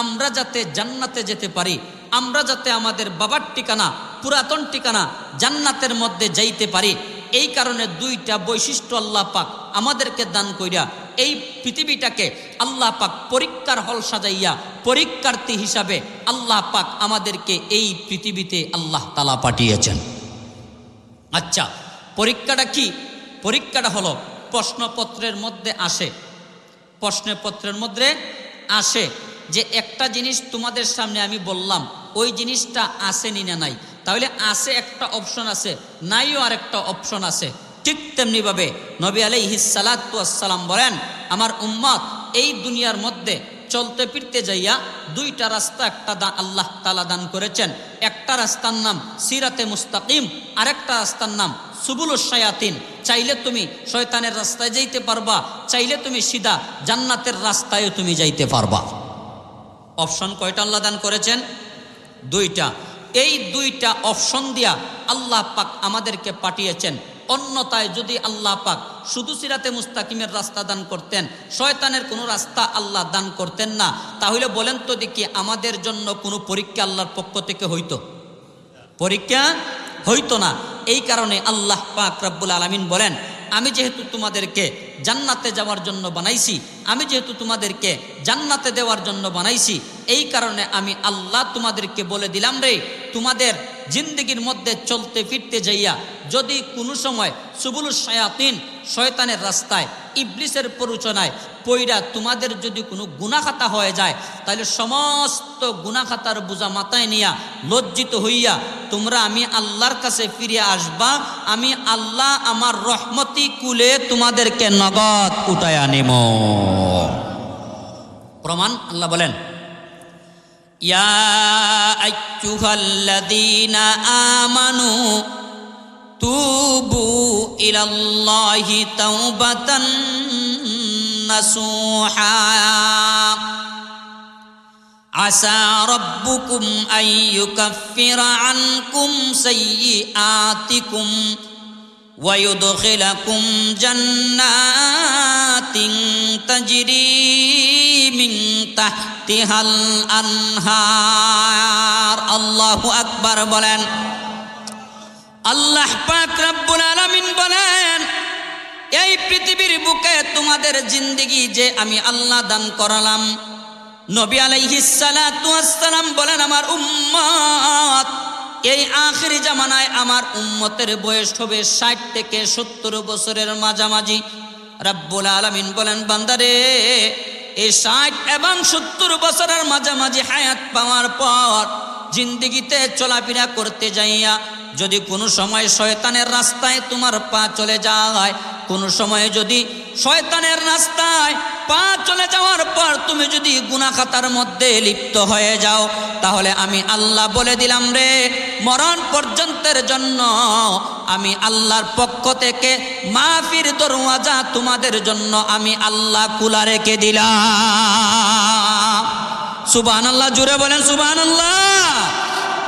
আমরা যাতে জান্নাতে যেতে পারি, আমরা যাতে আমাদের বাবার ঠিকানা, পুরাতন ঠিকানা জান্নাতের মধ্যে যাইতে পারি, এই কারণে 2টা বৈশিষ্ট্য আল্লাহ পাক আমাদেরকে দান কইরা এই পৃথিবীটাকে আল্লাহ পাক পরীক্ষার হল সাজাইয়া পরীক্ষার্থী হিসাবে আল্লাহ পাক আমাদেরকে এই পৃথিবীতে আল্লাহ তাআলা পাঠিয়েছেন। আচ্ছা, পরীক্ষাটা কি? পরীক্ষাটা হলো প্রশ্নপত্রের মধ্যে আসে, প্রশ্নপত্রের মধ্যে আসে যে একটা জিনিস তোমাদের সামনে আমি বললাম, ওই জিনিসটা আসেনি না নাই, তাহলে আসে একটা অপশন আছে, নাইও আরেকটা অপশন আছে। ঠিক তেমনিভাবে নবী আলাইহিস সালাতু ওয়াস সালাম বলেন, আমার উম্মত এই দুনিয়ার মধ্যে চলতে ফিরতে যাইয়া 2টা রাস্তা একটা আল্লাহ তাআলা দান করেছেন। একটা রাস্তার নাম সিরাতে মুস্তাকিম, আরেকটা রাস্তার নাম সুবুলুশ শায়াতিন। চাইলে তুমি শয়তানের রাস্তায় যাইতে পারবা, চাইলে তুমি সিধা জান্নাতের রাস্তায় তুমি যাইতে পারবা। অপশন কয়টা আল্লাহ দান করেছেন? 2টা। এই 2টা অপশন দিয়া আল্লাহ পাক আমাদেরকে পাঠিয়েছেন। অন্যথায় যদি আল্লাহ পাক শুধু সিরাতে মুস্তাকিমের রাস্তা দান করতেন, শয়তানের কোনো রাস্তা আল্লাহ দান করতেন না, তাহলে বলেন তো দেখি আমাদের জন্য কোনো পরীক্ষা আল্লাহর পক্ষ থেকে হইতো? পরীক্ষা হইতো না। এই কারণে আল্লাহ পাক রব্বুল আলামিন বলেন, আমি যেহেতু তোমাদেরকে জান্নাতে যাওয়ার জন্য বানাইছি, আমি যেহেতু তোমাদেরকে জান্নাতে দেওয়ার জন্য বানাইছি, এই কারণে আমি আল্লাহ তোমাদেরকে বলে দিলাম রে, তোমাদের জিন্দেগির মধ্যে চলতে ফিরতে যাইয়া যদি কোনো সময় সুবুলুশ শায়াতিন শয়তানের রাস্তায় ইবলিসের প্ররোচনায় পইরা তোমাদের যদি কোনো গুনাহখাতা হয়ে যায়, তাহলে সমস্ত গুনাহখাতার বোঝা মাথায় নিয়া লজ্জিত হইয়া তোমরা আমি আল্লাহর কাছে ফিরে আসবা, আমি আল্লাহ আমার রহমতি কুলে তোমাদেরকে নগদ উঠায়া নিব। প্রমাণ আল্লাহ বলেন, ইয়া আইয়ুহাল্লাযীনা আমানু তুবু ইলাল্লাহি তাওবাতান নাসুহা আসা রাব্বুকুম আইয়ুকাফিরা আনকুম সাইয়্যাতিকুম ওয়া ইউদখিলাকুম জান্নাতিন তাজরি মিন তাহতিহাল আনহার। আল্লাহু আকবার বলেন। আল্লাহ পাক রব্বুল আলামিন বলেন, এই পৃথিবীর বুকে তোমাদের জিন্দেগি যে আমি আল্লাহ দান করালাম। নবী আলাইহিস সালাতু ওয়াস সালাম বলেন, আমার উম্মত এই আখিরি জামানায় আমার উম্মতের বয়স হবে 60 থেকে 70 বছরের মাঝামাঝি। রব্বুল আলামিন বলেন, বান্দারে এই 60 এবং 70 বছরের মাঝামাঝি হায়াত পাওয়ার পর জিন্দেগিতে চলাফেরা করতে যাইয়া যদি কোনো সময় শয়তানের রাস্তায় তোমার পা চলে যায়, কোনো সময় যদি শয়তানের রাস্তায় পা চলে যাওয়ার পর তুমি যদি গুনাহ খাতার মধ্যে লিপ্ত হয়ে যাও, তাহলে আমি আল্লাহ বলে দিলাম রে, মরণ পর্যন্তের জন্য আমি আল্লাহর পক্ষ থেকে মাফির দরওয়াজা তোমাদের জন্য আমি আল্লাহ খোলা রেখে দিলাম। সুবহানাল্লাহ, জোরে বলেন সুবহানাল্লাহ।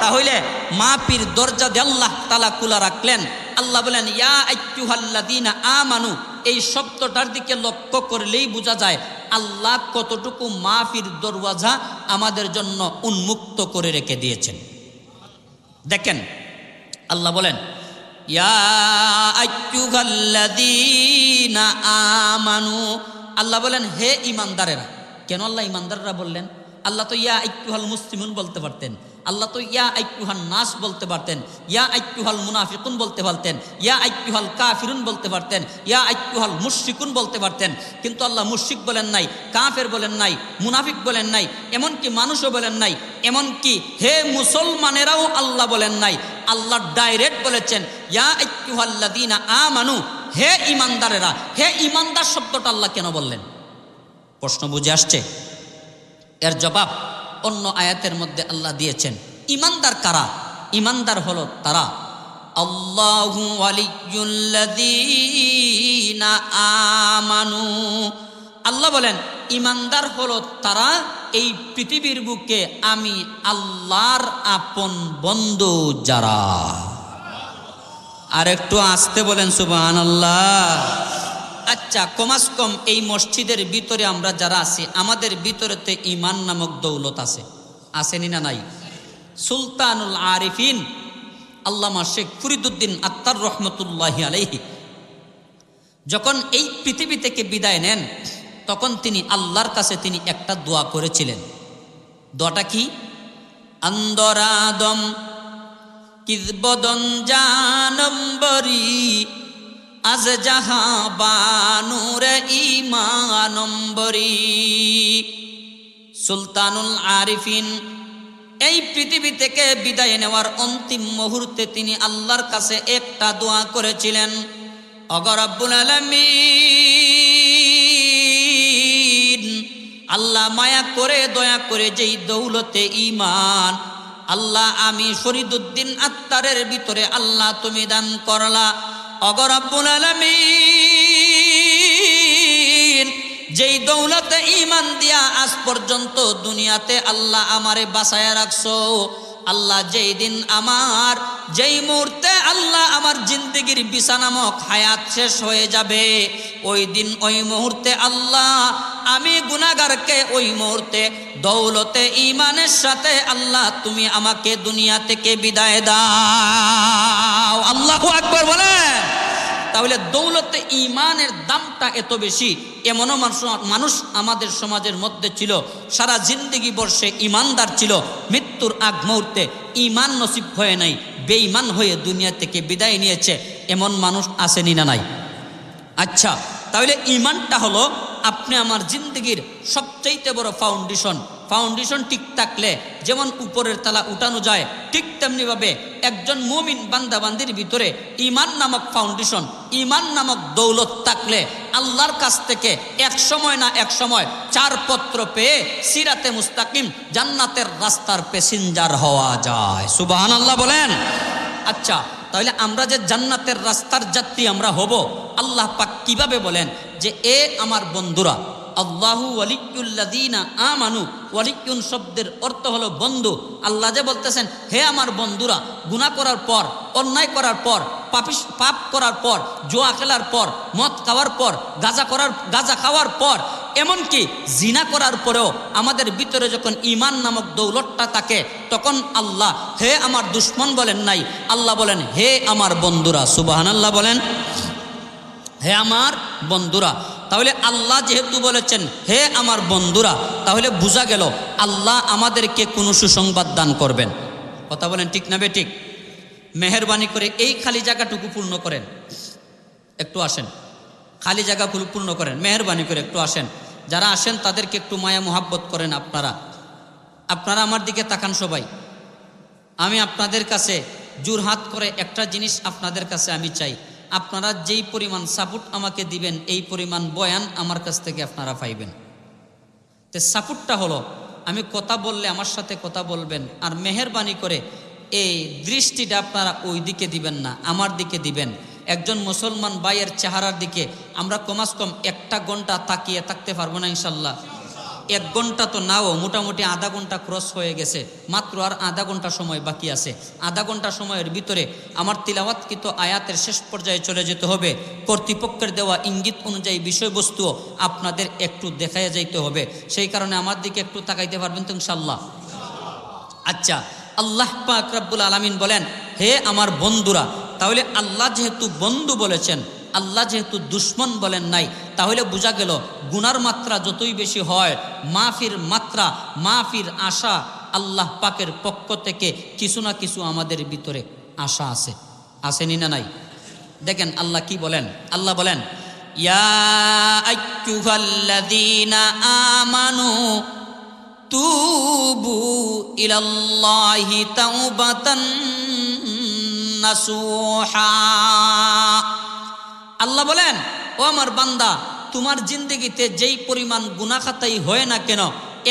তাহলে মাফির দরজা দিয়ে আল্লাহ তাআলা খোলা রাখলেন। আল্লাহ বলেন, ইয়া আইয়ুহাল্লাযীনা আমানু, এই শব্দটার দিকে লক্ষ্য করলেই বোঝা যায় আল্লাহ কতটুকু মাফির দরওয়াজা আমাদের জন্য উন্মুক্ত করে রেখে দিয়েছেন। দেখেন আল্লাহ বলেন, ইয়া আইয়ুহাল্লাযীনা আমানু, আল্লাহ বলেন হে ঈমানদারেরা। কেন আল্লাহ ঈমানদাররা বললেন? আল্লাহ তো ইয়া আইয়ুহাল মুসলিমুন বলতে পারতেন, আল্লাহ তো ইয়া আইয়ুহান নাস বলতে পারতেন, ইয়া আইয়ুহাল মুনাফিকুন বলতে পারতেন, ইয়া আইয়ুহাল কাফিরুন বলতে পারতেন, ইয়া আইয়ুহাল মুশরিকুন বলতে পারতেন। কিন্তু আল্লাহ মুশরিক বলেন নাই, কাফের বলেন নাই, মুনাফিক বলেন নাই, এমনকি মানুষও বলেন নাই, এমনকি হে মুসলমানেরাও আল্লাহ বলেন নাই। আল্লাহ ডাইরেক্ট বলেছেন, ইয়া আইয়ুহাল্লাযীনা আমানু, হে ঈমানদারেরা। হে ঈমানদার শব্দটা আল্লাহ কেন বললেন? প্রশ্ন বুঝে আসছে? এর জবাব অন্য আয়াতের মধ্যে আল্লাহ দিয়েছেন। ঈমানদার কারা? ঈমানদার হলো তারা, আল্লাহু ওয়ালিয়্যুল্লাযীনা আমানু। আল্লাহ বলেন ঈমানদার হলো তারা, এই পৃথিবীর বুকে আমি আল্লাহর আপন বন্ধু যারা। আর একটু আসতে বলেন সুবহানাল্লাহ। আচ্ছা, কমাস কম এই মসজিদের ভিতরে আমরা যারা আছি, আমাদের ভিতরেতে ঈমান নামক দৌলত আছে, আসেনি না নাই? সুলতানুল আরিফিন আল্লামা শেখ ফরিদউদ্দিন আত্তার রহমতুল্লাহি আলাইহি যখন এই পৃথিবী থেকে বিদায় নেন, তখন তিনি আল্লাহর কাছে তিনি একটা দোয়া করেছিলেন। দোয়াটা কি? আন্দরাদম কিজবদন জানম্বরি আজ জাহা বানুরে ঈমানম্বরি। সুলতানুল আরিফিন এই পৃথিবী থেকে বিদায় নেওয়ার অন্তিম মুহূর্তে তিনি আল্লাহর কাছে একটা দোয়া করেছিলেন, ওগো রব্বুল আলামিন, আল্লাহ মায়া করে দয়া করে যেই দৌলতে ঈমান আল্লাহ আমি ফরিদউদ্দিন আত্তারের ভিতরে আল্লাহ তুমি দান করলা, ওগো রব্বুল আলামিন, যেই দৌলতে ঈমান দিয়া আজ পর্যন্ত দুনিয়াতে আল্লাহ আমারে বাঁচায়া রাখছো, আল্লাহ যেই দিন আমার যেই মুহূর্তে আল্লাহ আমার জিন্দেগির বিছানামক হায়াত শেষ হয়ে যাবে, ওই দিন ওই মুহূর্তে আল্লাহ আমি গুনাহগারকে ওই মুহূর্তে দৌলতে ঈমানের সাথে আল্লাহ তুমি আমাকে দুনিয়া থেকে বিদায় দাও। আল্লাহু আকবার বলেন। তাহলে দৌলতে ঈমানের দামটা এত বেশি, এমনও মানুষ আমাদের সমাজের মধ্যে ছিল, সারা জিন্দেগি বর্ষে ঈমানদার ছিল, মৃত্যুর আগ মুহূর্তে ঈমান নসিব হয়ে নাই, বেঈমান হয়ে দুনিয়া থেকে বিদায় নিয়েছে। এমন মানুষ আসেনি না নাই? আচ্ছা, তাহলে ঈমানটা হলো আপনি আমার জিন্দেগির সবচাইতে বড় ফাউন্ডেশন। ফাউন্ডেশন ঠিক থাকলে যেমন উপরের তালা উঠানো যায়, ঠিক তেমনিভাবে একজন মুমিন বান্দাবান্দির ভিতরে ঈমান নামক ফাউন্ডেশন, ঈমান নামক দৌলত থাকলে আল্লাহর কাছ থেকে এক সময় না এক সময় চারপত্র পেয়ে সিরাতে মুস্তাকিম জান্নাতের রাস্তার প্যাসেঞ্জার হওয়া যায়। সুবহানাল্লাহ বলেন। আচ্ছা, তাহলে আমরা যে জান্নাতের রাস্তার যাত্রী আমরা হব, আল্লাহ পাক কিভাবে বলেন যে এ আমার বন্ধুরা, আল্লাহু ওয়ালিয়ুল্লাযীনা আমানু, ওয়ালিয়ুন শব্দের অর্থ হলো বন্ধু। আল্লাহ যে বলতেছেন হে আমার বন্ধুরা, গুনাহ করার পর, অন্যায় করার পর, পাপ করার পর, জুয়া খেলার পর, মদ খাওয়ার পর, গাঁজা খাওয়ার পর, এমনকি জিনা করার পরেও আমাদের ভিতরে যখন ঈমান নামক দৌলতটা থাকে, তখন আল্লাহ হে আমার দুশমন বলেন নাই, আল্লাহ বলেন হে আমার বন্ধুরা। সুবহানাল্লাহ বলেন, হে আমার বন্ধুরা। তাহলে আল্লাহ যেহেতু বলেছেন হে আমার বন্ধুরা, তাহলে বোঝা গেল আল্লাহ আমাদেরকে কোনো সুসংবাদ দান করবেন। কথা বলেন ঠিক না বেঠিক? মেহেরবানি করে এই খালি জায়গাটুকু পূর্ণ করেন, একটু আসেন, খালি জায়গাগুলো পূর্ণ করেন, মেহেরবানি করে একটু আসেন। যারা আসেন তাদেরকে একটু মায়া মোহাব্বত করেন। আপনারা আমার দিকে তাকান সবাই। আমি আপনাদের কাছে জোরহাত করে একটা জিনিস আপনাদের কাছে আমি চাই, আপনারা যেই পরিমাণ সাপোর্ট আমাকে দিবেন এই পরিমাণ বয়ান আমার কাছ থেকে আপনারা পাইবেন। তো সাপোর্টটা হলো আমি কথা বললে আমার সাথে কথা বলবেন, আর মেহেরবানি করে এই দৃষ্টিটা আপনারা ওই দিকে দিবেন না, আমার দিকে দিবেন। একজন মুসলমান ভাইয়ের চেহারার দিকে আমরা কমাস কম 1 ঘন্টা তাকিয়ে থাকতে পারবো না ইনশাল্লাহ? 1 ঘন্টা তো নাও, মোটামুটি আধা ঘন্টা ক্রস হয়ে গেছে, মাত্র আর আধা ঘন্টা সময় বাকি আছে। আধা ঘন্টা সময়ের ভিতরে আমার তিলাওয়াতকৃত আয়াতের শেষ পর্যায়ে চলে যেতে হবে। কর্তৃপক্ষের দেওয়া ইঙ্গিত অনুযায়ী বিষয়বস্তু আপনাদের একটু দেখাইয়া যাইতে হবে। সেই কারণে আমার দিকে একটু তাকাইতে পারবেন তো ইনশাল্লাহ? আচ্ছা, আল্লাহ পাক রব্বুল আলামিন বলেন হে আমার বন্ধুরা। তাহলে আল্লাহ যেহেতু বন্ধু বলেছেন, আল্লাহ যেহেতু দুশ্মন বলেন নাই, তাহলে বোঝা গেল গুনার মাত্রা যতই বেশি হয়, মাফির মাত্রা, মাফির আশা আল্লাহ পাকের পক্ষ থেকে কিছু না কিছু আমাদের ভিতরে আশা আছে। আসেনি না নাই? দেখেন আল্লাহ কি বলেন। আল্লাহ বলেন ইয়া আইয়ুহাল্লাযীনা আমানু তুবু ইলাল্লাহি তাওবাতান নাসুহা। আল্লাহ বলেন ও আমার বান্দা, তোমার জিন্দগিতে যেই পরিমাণ গুনাহ খাতাই হয় না কেন,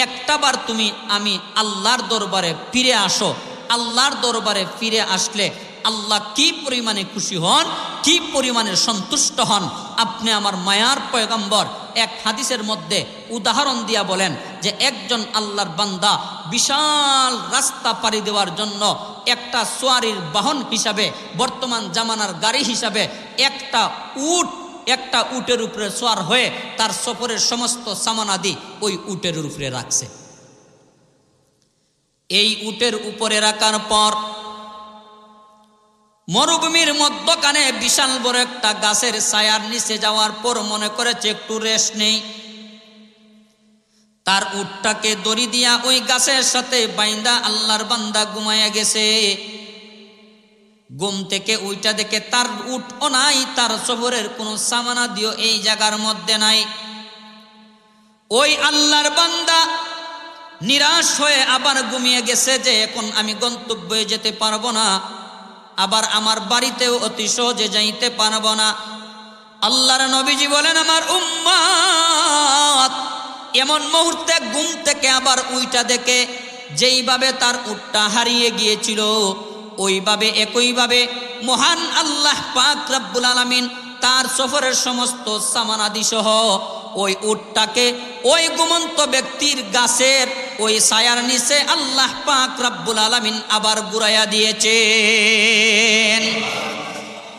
একটাবার তুমি আমি আল্লাহর দরবারে ফিরে আসো। আল্লাহর দরবারে ফিরে আসলে আল্লাহ কি পরিমাণে খুশি হন, কি পরিমাণে সন্তুষ্ট হন। আপনি আমার মায়ার পয়গম্বর এক হাদিসের মধ্যে উদাহরণ দিয়া বলেন যে একজন আল্লাহর বান্দা বিশাল রাস্তা পাড়ি দেওয়ার জন্য একটা সোয়ারির বাহন হিসাবে, বর্তমান জামানার গাড়ি হিসাবে একটা উটের উপরে সোয়ার হয়ে তার সফরের সমস্ত সামানাদি ওই উটের উপরে রাখছে। এই উটের উপরে রাখার পর মরুভূমির মধ্যখানে বিশাল বড় একটা গাছের ছায়ার নিচে যাওয়ার পর মনে করেছে একটু রেস্ট নেই। তার উটটাকে দড়ি দিয়া ওই গাছের সাথে বাইন্দা আল্লাহর বান্দা ঘুমাইয়া গেছে। ঘুম থেকে উইটা দেখে তার উটও নাই, তার সফরের কোনো সামানা দিও এই জায়গার মধ্যে নাই। ওই আল্লাহর বান্দা নিরাশ হয়ে আবার ঘুমিয়ে গেছে যে এখন আমি গন্তব্যে যেতে পারবো না, আবার আমার বাড়িতেও অতি সহজে যাইতে পারবো না। আল্লাহর নবীজি বলেন আমার উম্মত এমন মুহূর্তে ঘুম থেকে আবার উইটা দেখে যেইভাবে তার উটটা হারিয়ে গিয়েছিল, ওইভাবে একইভাবে মহান আল্লাহ পাক রব্বুল আলামিন তার সফরের সমস্ত সামানাদি সহ ওই উটটাকে ওই ঘুমন্ত ব্যক্তির গাছের ওই ছায়ার নিচে আল্লাহ পাক রব্বুল আলামিন আবার ঘুরাইয়া দিয়েছেন।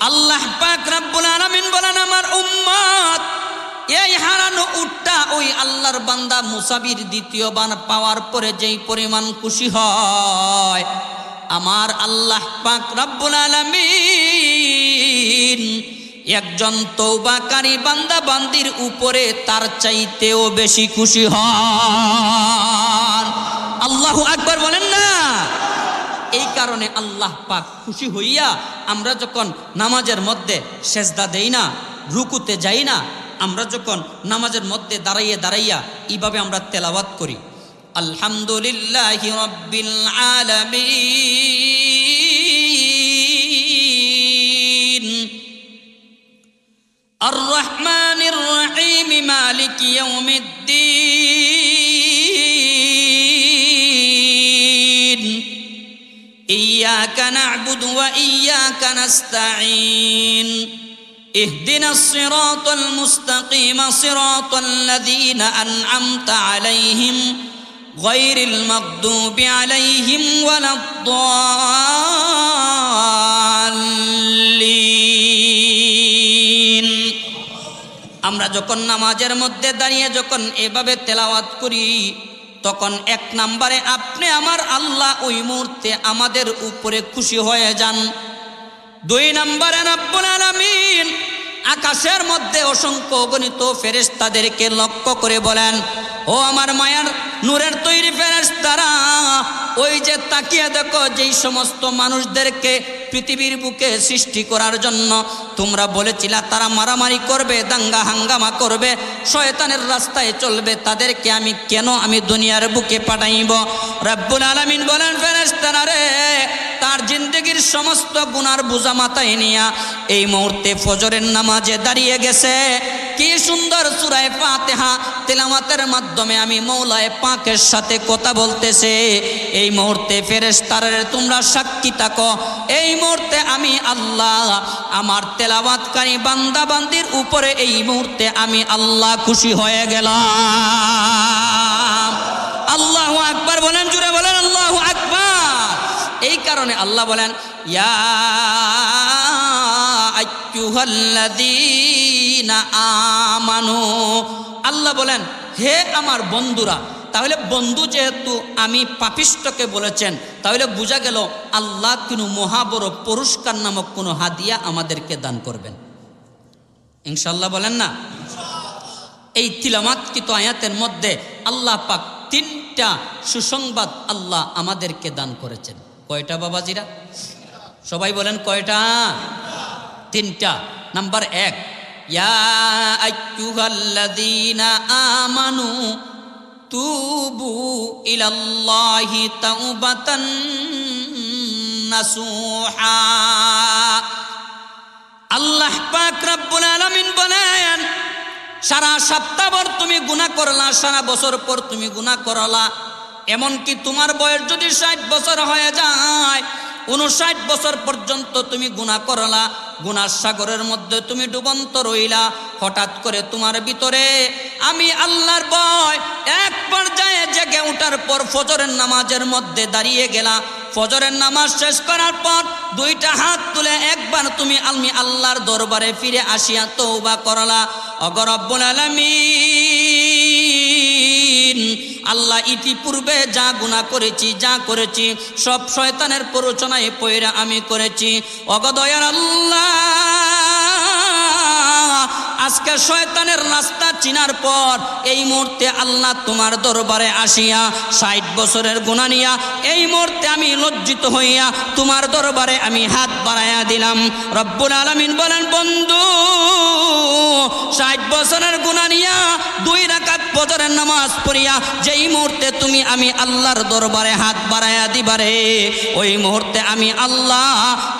আল্লাহ পাক রব্বুল আলামিন বলেন আমার উম্মত এই হারানো উটটা ওই আল্লাহর বান্দা মুসাবির দ্বিতীয়বার পাওয়ার পরে যেই পরিমাণ খুশি হয়, আমার আল্লাহ পাক রব্বুল আলামিন একজন তওবাকারী বান্দা বান্দির উপরে তার চাইতেও বেশি খুশি হন। আল্লাহু আকবার বলেন না? এই কারণে আল্লাহ পাক খুশি হইয়া আমরা যখন নামাজের মধ্যে সেজদা দেই না, রুকুতে যাই না, আমরা যখন নামাজের মধ্যে দাঁড়াইয়া এইভাবে আমরা তেলাওয়াত করি আলহামদুলিল্লাহি রাব্বিল আলামিন আর রহমানির রহিম মালিকি ইয়াউমিদ্দিন ইয়াকা না'বুদু ওয়া ইয়াকা নাস্তাঈন ইহদিনাস সিরাতাল মুস্তাকিম সিরাতাল লাযীনা আন'আমতা আলাইহিম গায়রিল মাগদুবি আলাইহিম ওয়ালাদ-দাল্লিন। আমরা যখন নামাজের মধ্যে দাঁড়িয়ে যখন এভাবে তেলাওয়াত করি তখন এক নম্বরে আপনি আমার আল্লাহ ওই মুহূর্তে আমাদের উপরে খুশি হয়ে যান। দুই নম্বরে রব্বুল আলামিন আকাশের মধ্যে অসংখ্য অগণিত ফেরেশতাদেরকে লক্ষ্য করে বলেন, ও আমার মায়ার নূরের তৈরি ফেরেশতারা, ওই যে তাকিয়ে দেখো যেই সমস্ত মানুষদেরকে পৃথিবীর বুকে সৃষ্টি করার জন্য তোমরা বলেছিলা তারা মারামারি করবে, দাঙ্গা হাঙ্গামা করবে, শয়তানের রাস্তায় চলবে, তাদেরকে আমি দুনিয়ার বুকে পাঠাইব। রব্বুল আলামিন বলেন, ফেরেশতারা রে, তার জিন্দেগির সমস্ত গুনার বোঝা মাথায় নিয়া এই মুহূর্তে ফজরের নামাজে দাঁড়িয়ে গেছে। কি সুন্দর সূরা ফাতিহা তেলাওয়াতের মাধ্যমে আমি মওলায়ে পাকের সাথে কথা বলতেছে। এই মুহূর্তে ফেরেশতারা তোমরা সাক্ষী থাকো, এই মুহূর্তে আমি আল্লাহ আমার তেলাওয়াতকারী বান্দা বান্দির উপরে এই মুহূর্তে আমি আল্লাহ খুশি হয়ে গেলাম। আল্লাহু আকবার বলেন, জোরে বলেন আল্লাহু আকবার। এই কারণে আল্লাহ বলেন, ইয়া আইয়ুহাল্লাযীনা আমানু, আল্লাহ বলেন হে আমার বন্ধুরা। তাহলে বন্ধু যেহেতু আমি পাপিষ্ঠকে বলেছেন, তাহলে বোঝা গেল আল্লাহ কোনো মহাবড় পুরস্কার নামক কোনো হাদিয়া আমাদেরকে দান করবেন ইনশাআল্লাহ, বলেন না? এই তিলাওয়াতকৃত আয়াতের মধ্যে আল্লাহ পাক তিনটা সুসংবাদ আল্লাহ আমাদেরকে দান করেছেন। কয়টা বাবাজিরা? সবাই বলেন কয়টা? তিনটা। নাম্বার এক, ইয়া আইয়ুহাল্লাযীনা আমানু তুবু ইলাল্লাহি তাওবাতান নাসুহা। আল্লাহ পাক রব্বুল আলামিন বলেন, সারা সপ্তাহভর তুমি গুনাহ করলা, সারা বছর পর তুমি গুনাহ করলা, এমনকি তোমার বয়স যদি 60 বছর হয়ে যায়, 59 বছর পর্যন্ত তুমি গুনাহ করলা, গুনার সাগরের মধ্যে তুমি ডুবন্ত রইলা। হঠাৎ করে তোমার ভিতরে আমি আল্লাহর ভয় এক পর্যায়ে জেগে ওঠার পর ফজরের নামাজের মধ্যে দাঁড়িয়ে গেলা। ফজরের নামাজ শেষ করার পর দুইটা হাত তুলে একবার তুমি আমি আল্লাহর দরবারে ফিরে আসিয়া তওবা করলা। ওগো রব্বুল আলামিন, আল্লাহ ইতিপূর্বে যা গুনাহ করেছি, যা করেছি সব শয়তানের প্ররোচনায় পয়রা আমি করেছি। ওগো দয়ার আল্লাহ, আজকে শয়তানের রাস্তা চিনার পর এই মুহূর্তে আল্লাহ তোমার দরবারে আসিয়া 60 বছরের গুনাহ নিয়া এই মুহূর্তে আমি লজ্জিত হইয়া তোমার দরবারে আমি হাত বাড়াইয়া দিলাম। রব্বুল আলামিন বলেন, বন্ধু 60 বছরের গুনাহ নিয়া 2 রাকাত ফজরের নামাজ পড়িয়া যেই মুহূর্তে তুমি আমি আল্লাহর দরবারে হাত বাড়াইয়া দিবারে, ওই মুহূর্তে আমি আল্লাহ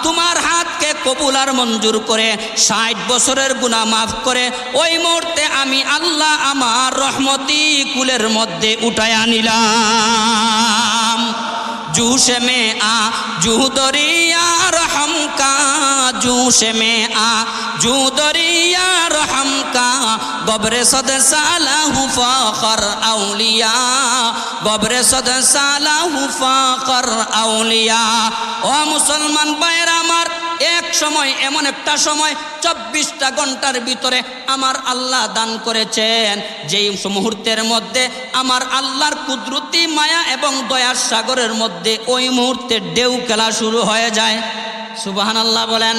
তোমার হাতকে কবুল আর মঞ্জুর করে 60 বছরের গুনাহ মাফ করে ওই মুহূর্তে আমি আল্লাহ আমার রহমতি কুলের মধ্যে উঠায়া নিলাম। জूश में आ जू दरिया रहम का, जूश में आ जू दरिया रहम का, गब्र सद सालहु फखर औलिया, गब्र सद सालहु फखर औलिया। ओ मुसलमान भाइरा আমার, এক সময় এমন একটা সময় 24টা ঘন্টার ভিতরে আমার আল্লাহ দান করেছেন, যেই মুহূর্তের মধ্যে আমার আল্লাহর কুদরতি মায়া এবং দয়ার সাগরের মধ্যে ওই মুহূর্তে ঢেউ খেলা শুরু হয়ে যায়। সুবহানাল্লাহ বলেন।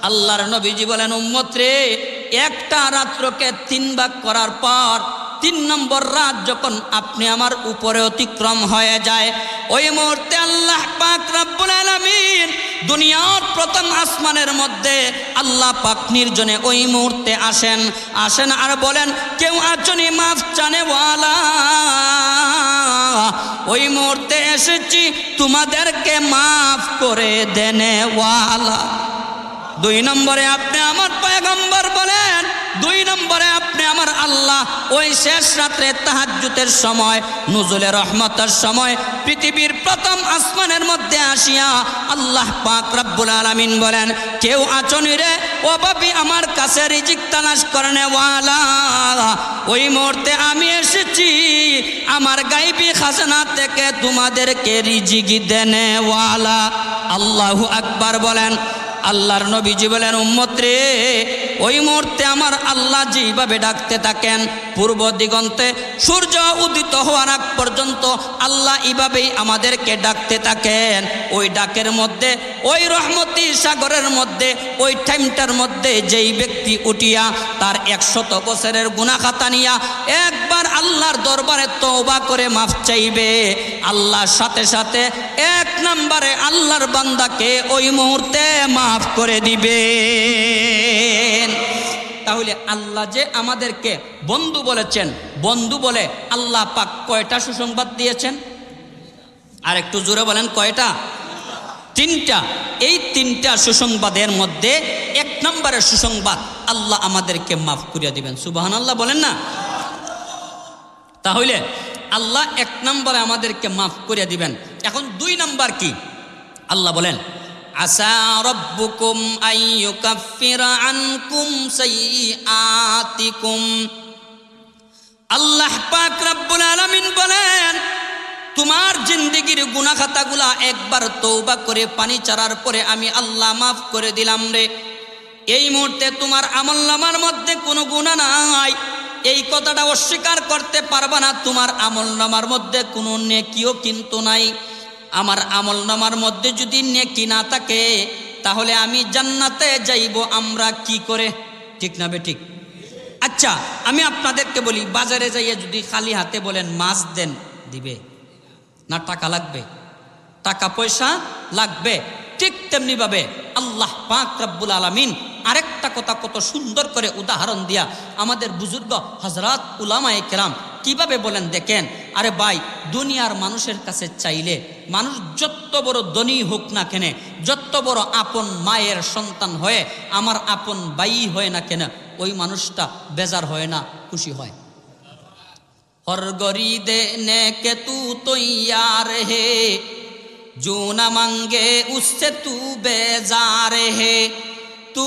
আল্লাহর নবীজি বলেন, উম্মত রে, একটা রাত্রকে 3 ভাগ করার পর 3 নম্বর রাত যখন আপনি আমার উপরে অতিক্রম হয়ে যায়, ওই মুহূর্তে আল্লাহ পাক রব্বুল আলামিন দুনিয়ার প্রথম আসমানের মধ্যে আল্লাহ পাক নির্জনে ওই মুহূর্তে আসেন আর বলেন, কেউ আচনি মাফ চানেওয়ালা, ওই মুহূর্তে এসেছি তোমাদেরকে মাফ করে দেনেওয়ালা। দুই নম্বরে আপনি আমার পয়গম্বর বলেন, দুই নম্বরে আপনি আমার আল্লাহ। ওই শেষ রাত্রে তাহাজ্জুদের সময়, নুজুলে রহমতের সময় পৃথিবীর প্রথম আসমানের মধ্যে আসিয়া আল্লাহ পাক রব্বুল আলামিন বলেন, কেউ আচনি রে ও বাপি আমার কাছে রিজিক তালাশ করনে ওয়ালা। ওই মুহূর্তে আমি এসেছি আমার গায়বী খাজানা থেকে তোমাদেরকে রিজিক দেনে ওয়ালা। আল্লাহু আকবার বলেন। আল্লাহর নবীজি বলেন, উম্মত রে, ওই মুহূর্তে আমার আল্লাহ যেভাবে ডাকতে থাকেন, পূর্ব দিগন্তে সূর্য উদিত হওয়ার আগ পর্যন্ত আল্লাহ এইভাবেই আমাদেরকে ডাকতে থাকেন। ওই ডাকের মধ্যে, ওই রহমতি সাগরের মধ্যে, ওই টাইমটার মধ্যে যেই ব্যক্তি উঠিয়া তার 100 বছরের গুনাহ খাতা নিয়া একবার আল্লাহর দরবারে তওবা করে মাফ চাইবে, আল্লাহর সাথে সাথে এক নম্বরে আল্লাহর বান্দাকে ওই মুহূর্তে মাফ করে দিবেন। তাহলে আল্লাহ যে আমাদেরকে বন্ধু বলেছেন, বন্ধু বলে আল্লাহ পাক কয়টা সুসংবাদ দিয়েছেন? আর একটু জোরে বলেন, কয়টা? 3টা। এই 3টা সুসংবাদের মধ্যে এক নম্বরের সুসংবাদ, আল্লাহ আমাদেরকে মাফ করিয়া দিবেন। সুবহানাল্লাহ বলেন না? তাহলে আল্লাহ এক নম্বরে আমাদেরকে মাফ করিয়া দিবেন। এখন 2 নম্বর কি? আল্লাহ বলেন, আসা রব্বুকুম আইয়ুকাফিরা আনকুম সাইয়্যাতিকুম। আল্লাহ পাক রব্বুল আলামিন বলেন, তোমার জিন্দেগির গুনাহ খাতাগুলা একবার তওবা করে পানি চারার পরে আমি আল্লাহ মাফ করে দিলাম রে। এই মুহূর্তে তোমার আমলনামার মধ্যে কোনো গুনাহ নাই, এই কথাটা অস্বীকার করতে পারবা না। তোমার আমলনামার মধ্যে কোনো নেকিও কিন্তু নাই। আমার আমলনামার মধ্যে যদি নেকি না থাকে তাহলে আমি জান্নাতে যাইব আমরা কি করে? ঠিক না বে ঠিক? আচ্ছা, আমি আপনাদেরকে বলি, বাজারে যাইয়ে যদি খালি হাতে বলেন মাছ দেন, দিবে না? টাকা লাগবে, টাকা পয়সা লাগবে। ঠিক তেমনি ভাবে আল্লাহ পাক রব্বুল আলামিন আরেকটা কথা কত সুন্দর করে উদাহরণ দিয়া আমাদের বুজুর্গ হযরত উলামায়ে কেরাম কিভাবে বলেন দেখেন। আরে ভাই, দুনিয়ার মানুষের কাছে চাইলে মানুষ যত বড় ধনী হোক না কেন, যত বড় আপন মায়ের সন্তান হয়ে আমার আপন ভাই হয় না কেন, ওই মানুষটা বেজার হয় না, খুশি হয়। हर गरी देने के तू तो यार है, जो न मांगे उससे तू बेजार है, तू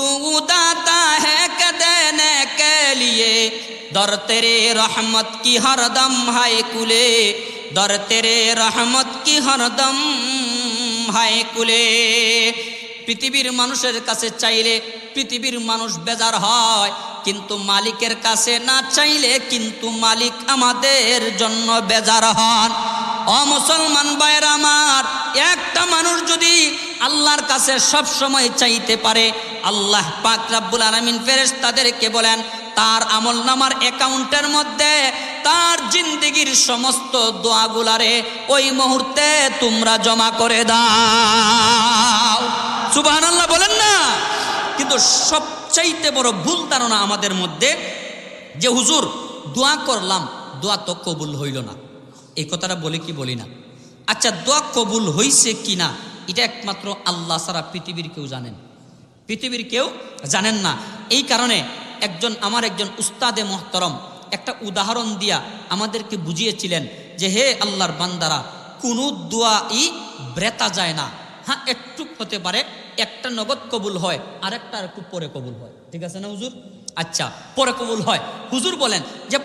दाता है के देने के लिए, दर तेरे रहमत की हरदम है कुले, दर तेरे रहमत की हरदम है कुले। পৃথিবীর মানুষের কাছে চাইলে পৃথিবীর মানুষ বেজার হয়, কিন্তু মালিকের কাছে না চাইলে কিন্তু মালিক আমাদের জন্য বেজার হন। ও মুসলমান ভাইরা আমার, একটা মানুষ যদি আল্লাহর কাছে সব সময় চাইতে পারে, আল্লাহ পাক রব্বুল আলামিন ফেরেশতাদেরকে বলেন তার আমলনামার অ্যাকাউন্টের মধ্যে তার জিন্দেগির সমস্ত দোয়াগুলারে ওই মুহূর্তে তোমরা জমা করে দাও। সুবহানাল্লাহ বলেন না? কিন্তু সবচাইতে বড় ভুল ধারণা আমাদের মধ্যে যে হুজুর দোয়া করলাম, দোয়া তো কবুল হইল না, এই কথাটা বলি কি বলি না? আচ্ছা, দোয়া কবুল হইছে কি না এটা একমাত্র আল্লাহ ছাড়া পৃথিবীর কেউ জানেন, পৃথিবীর কেউ জানেন না। এই কারণে আমার একজন উস্তাদে মুহতারম একটা উদাহরণ দিয়া আমাদেরকে বুঝিয়েছিলেন যে হে আল্লাহর বান্দারা, কোনো দোয়াই ব্রেতা যায় না। হ্যাঁ, একটু হতে পারে একটা নগদ কবুল হয়, আরেকটা একটু পরে কবুল হয়, ঠিক আছে না হুজুর? আচ্ছা, পরে কবুল হয়। হুজুর বলেন যে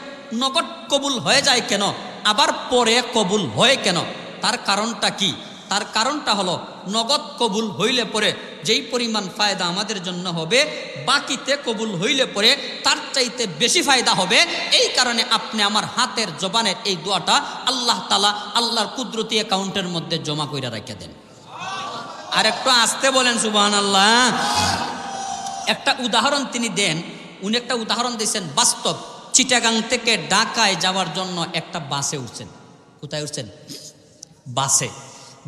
নগদ কবুল হয়ে যায় কেন, আবার পরে কবুল হয় কেন? তার কারণটা কি? তার কারণটা হলো নগদ কবুল হইলে পরে যেই পরিমাণ ফায়দা আমাদের জন্য হবে, বাকিতে কবুল হইলে পরে তার চাইতে বেশি ফায়দা হবে। এই কারণে আপনি আমার হাতের জবানের এই দোয়াটা আল্লাহ তাআলা আল্লাহর কুদরতি অ্যাকাউন্টের মধ্যে জমা কইরা রেখে দেন। আর একটু আসতে বলেন সুবহানাল্লাহ। একটা উদাহরণ তিনি দেন, উনি একটা উদাহরণ দিয়েছেন বাস্তব। চিটাগাং থেকে ঢাকায় যাওয়ার জন্য একটা বাসে উঠছেন। কোথায় উঠছেন?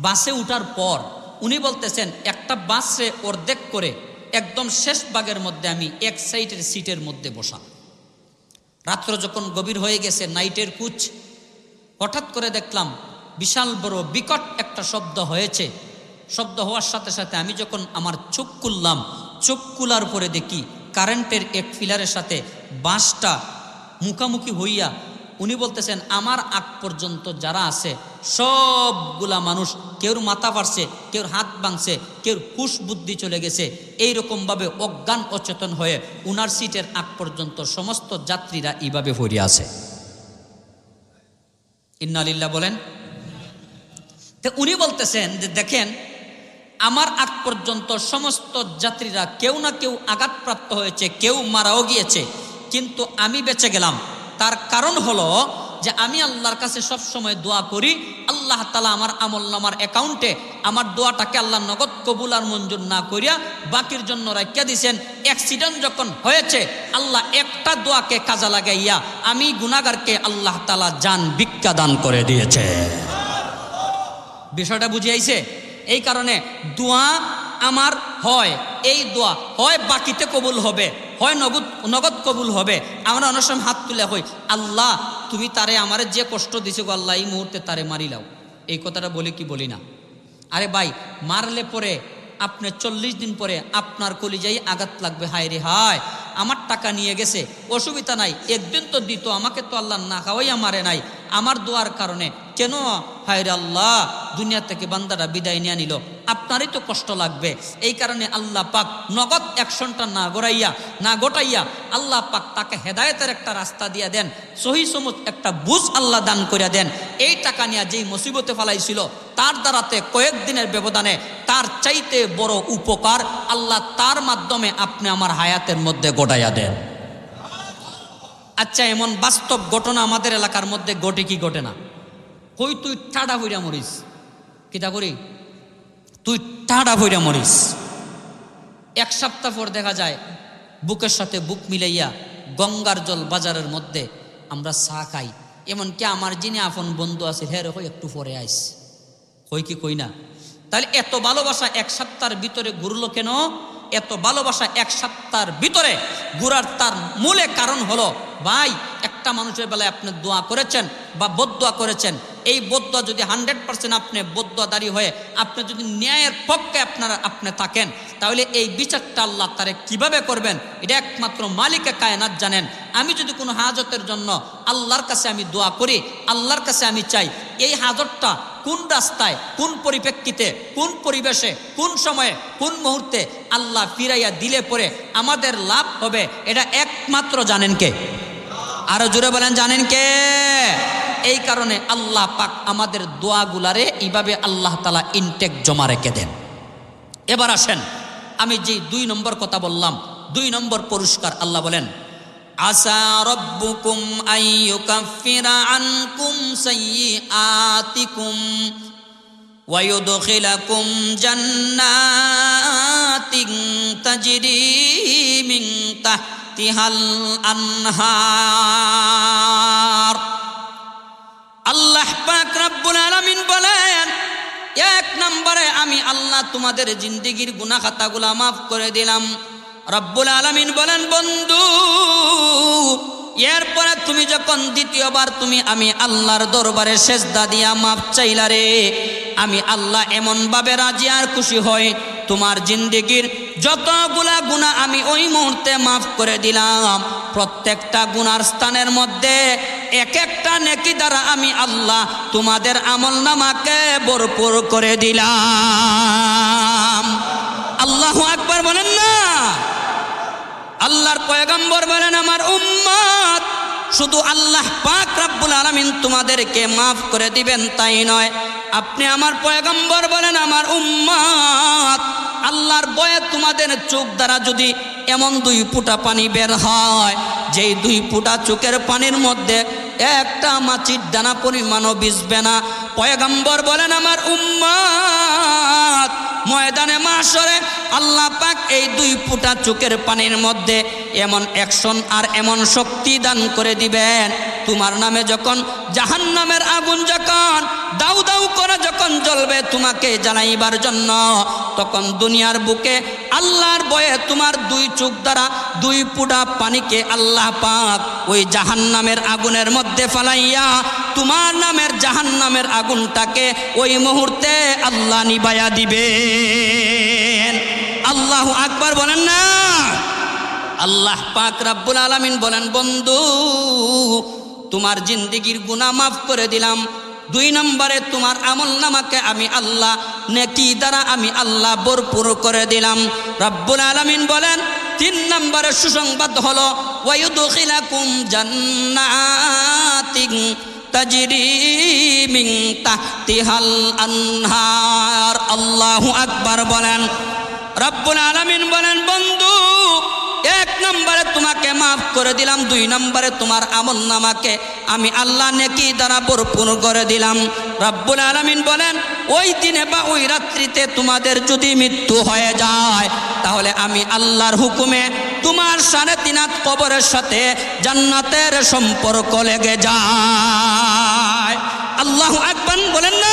বাসে উঠার পর উনি বলতেছেন একটা বাসে অর্ধেক করে একদম শেষ ভাগের মধ্যে আমি এক সাইডের সিটের মধ্যে বসা। রাত্র যখন গভীর হয়ে গেছে, নাইটের কুচ, হঠাৎ করে দেখলাম বিশাল বড় বিকট একটা শব্দ হয়েছে। শব্দ হওয়ার সাথে সাথে আমি যখন আমার চোখ খুললাম, চোখ কুলার পরে দেখি কারেন্টের এক পিলারের সাথে বাঁশটা মুখামুখি হইয়া উনি বলতেছেন আমার আগ পর্যন্ত যারা আছে সবগুলা মানুষ কেউর মাথা ফাটছে, কেউর হাত ভাঙছে, কেউর হুশ বুদ্ধি চলে গেছে, এইরকমভাবে অজ্ঞান অচেতন হয়ে উনার সিটের আগ পর্যন্ত সমস্ত যাত্রীরা এইভাবে পড়ে আছে। ইন্না লিল্লাহ বলেন। তো উনি বলতেছেন যে দেখেন আমার আগ পর্যন্ত সমস্ত যাত্রীরা কেউ না কেউ আঘাতপ্রাপ্ত হয়েছে, কেউ মারাও গিয়েছে, কিন্তু আমি বেঁচে গেলাম। তার কারণ হলো যে আমি আল্লাহর কাছে সব সময় দোয়া করি, আল্লাহ তাআলা আমার আমলনামার অ্যাকাউন্টে আমার দোয়াটাকে আল্লাহ নগদ কবুল আর মঞ্জুর না করিয়া বাকির জন্য রাখিয়া দিয়েছেন। অ্যাক্সিডেন্ট যখন হয়েছে আল্লাহ একটা দোয়াকে কাজে লাগাইয়া আমি গুনাহগারকে আল্লাহ তাআলা জান ভিক্ষা দান করে দিয়েছে। বিষয়টা বুঝিয়েছে। এই কারণে দোয়া আমার হয়, এই দোয়া হয় বাকিতে কবুল হবে, হয় নগদ কবুল হবে। আমরা অনেক সময় হাত তুলে হই, আল্লাহ তুমি তারে আমারে যে কষ্ট দিছো গো আল্লাহ এই মুহূর্তে তারে মারিলাও। এই কথাটা বলি কি বলি না? আরে ভাই মারলে পরে আপনি 40 দিন পরে আপনার কলিজায় আঘাত লাগবে, হায় রে হায় আমার টাকা নিয়ে গেছে, অসুবিধা নাই, একদিন তো দিত, আমাকে তো আল্লাহ না খাওয়াইয়া মারে নাই, আমার দোয়ার কারণে কেন হায় রে আল্লাহ দুনিয়া থেকে বান্দাটা বিদায় নিয়ে নিল, আপনারই তো কষ্ট লাগবে। এই কারণে আল্লাহ পাক নগদ অ্যাকশনটা না গোটাইয়া আল্লাহ পাক তাকে হেদায়েতের একটা রাস্তা দিয়া দেন, সহি সমত একটা বুঝ আল্লাহ দান করে দেন। এই টাকা নিয়ে যেই মুসিবতে ফেলাইছিল তার দ্বারাতে কয়েকদিনের ব্যবধানে তার চাইতে বড় উপকার আল্লাহ তার মাধ্যমে আপনি আমার হায়াতের মধ্যে গোটাইয়া দেন। আচ্ছা এমন বাস্তব ঘটনা আমাদের এলাকার মধ্যে ঘটে কি ঘটে না? কই তুই ঠাডা ভইরা মরিস, কিতা করি তুই ঠাডা ভইরা মরিস। এক সপ্তাহ পর দেখা যায় বুকের সাথে বুক মিলাইয়া গঙ্গার জল বাজারের মধ্যে আমরা চা খাই। এমনকি আমার যিনি আপন বন্ধু আছে হ্যাঁ রে একটু পরে আইস, কই কি কই না? তাহলে এত ভালোবাসা এক সপ্তাহের ভিতরে ঘুরলো কেন? এত ভালোবাসা এক সপ্তাহের ভিতরে ঘুরার তার মূলে কারণ হলো ভাই একটা মানুষের বেলায় আপনি দোয়া করেছেন বা বদদোয়া করেছেন, এই বদদোয়া যদি 100% আপনি বদদোয়াদারি হয়ে আপনি যদি ন্যায়ের পক্ষে আপনি থাকেন, তাহলে এই বিচারটা আল্লাহ তারে কিভাবে করবেন এটা একমাত্র মালিকে কায়নাত জানেন। আমি যদি কোনো হাজতের জন্য আল্লাহর কাছে আমি দোয়া করি, আল্লাহর কাছে আমি চাই, এই হাজতটা কোন রাস্তায়, কোন পরিপ্রেক্ষিতে, কোন পরিবেশে, কোন সময়ে, কোন মুহূর্তে আল্লাহ ফিরাইয়া দিলে পরে আমাদের লাভ হবে, এটা একমাত্র জানেন কে? আরো জোরে বলেন জানেন কে? এই কারণে আল্লাহ পাক আমাদের দোয়াগুলারে এইভাবে আল্লাহ তাআলা ইনটেক জমা রেখে দেন। এবার আসেন আমি যে 2 নম্বর কথা বললাম, 2 নম্বর পুরস্কার আল্লাহ বলেন আসা রব্বুকুম আইয়ুকাফিরা আনকুম সাইয়্যাতিকুম ওয়া ইউদখিলাকুম জান্নাতিন তাজরি মিন তাহতিহাল আনহার। আল্লাহ পাক রব্বুল আলামিন বলেন 1 নম্বরে আমি আল্লাহ তোমাদের জিন্দেগীর গুনাহ খাতাগুলো মাফ করে দিলাম। রব্বুল আলামিন বলেন বন্ধু এরপরে তুমি যখন দ্বিতীয়বার তুমি আমি আল্লাহর দরবারে সেজদা দিয়া মাফ চাইলা রে, আমি আল্লাহ এমন ভাবে রাজি আর খুশি হই তোমার জিন্দেগীর যতগুলা গুনাহ আমি ওই মুহূর্তে মাফ করে দিলাম। প্রত্যেকটা গুনার স্থানের মধ্যে এক একটা নেকি দ্বারা আমি আল্লাহ তোমাদের আমলনামাকে ভরপুর করে দিলাম। আল্লাহু আকবার বলেন না? আল্লাহর পয়গম্বর বলেন আমার উম্মত শুধু আল্লাহ পাক রব্বুল আলামিন তোমাদেরকে মাফ করে দিবেন তাই নয়, আপনি আমার পয়গম্বর বলেন আমার উম্মত আল্লাহর ভয়ে তোমাদের চোখ দ্বারা যদি এমন 2 ফোঁটা পানি বের হয়, যেই 2 ফোঁটা চোখের পানির মধ্যে একটা মাছির দানা পরিমাণও ভিজবে না, পয়গম্বর বলেন আমার উম্মত ময়দানে মাশরে আল্লাহ পাক এই 2 ফোঁটা চোখের পানির মধ্যে এমন অ্যাকশন আর এমন শক্তি দান করে দিবেন, তোমার নামে যখন জাহান্নামের আগুন যখন দাউ দাউ করে যখন জ্বলবে তোমাকে জ্বালাইবার জন্য, তখন দুনিয়ার বুকে আল্লাহর ভয়ে তোমার 2 চোখ দ্বারা 2 ফোঁটা পানিকে আল্লাহ পাক ওই জাহান্নামের আগুনের মধ্যে ফালাইয়া তোমার নামের জাহান্নামের আগুনটাকে ওই মুহূর্তে আল্লাহ নিভাইয়া দিবেন। আল্লাহ আল্লাহু আকবার বলেন না। আল্লাহ পাক রব্বুল আলামিন বলেন, বন্ধু তোমার জিন্দেগির গুনাহ মাফ করে দিলাম। 2 নম্বরে তোমার আমলনামাকে আমি আল্লাহ নেকি দ্বারা আমি আল্লাহ ভরপুর করে দিলাম। রব্বুল আলামিন বলেন 3 নম্বরে সুসংবাদ হলো ওয়ায়ুদখিলাকুম জান্নাতিন তাজরি মিন তাহতিহাল আনহার। আল্লাহু আকবার বলেন। রব্বুল আলামিন বলেন, বন্ধু 1 নম্বরে তোমাকে মাফ করে দিলাম, 2 নম্বরে তোমার আমলনামাকে আমি আল্লাহ নেকি দ্বারা ভরপুর করে দিলাম। রব্বুল আলামিন বলেন, ওই দিনে বা ওই রাত্রিতে তোমাদের যদি মৃত্যু হয়ে যায় তাহলে আমি আল্লাহর হুকুমে তোমার 3.5 হাত কবরের সাথে জান্নাতের সম্পর্ক লেগে যায়। আল্লাহু আকবার বলেন না।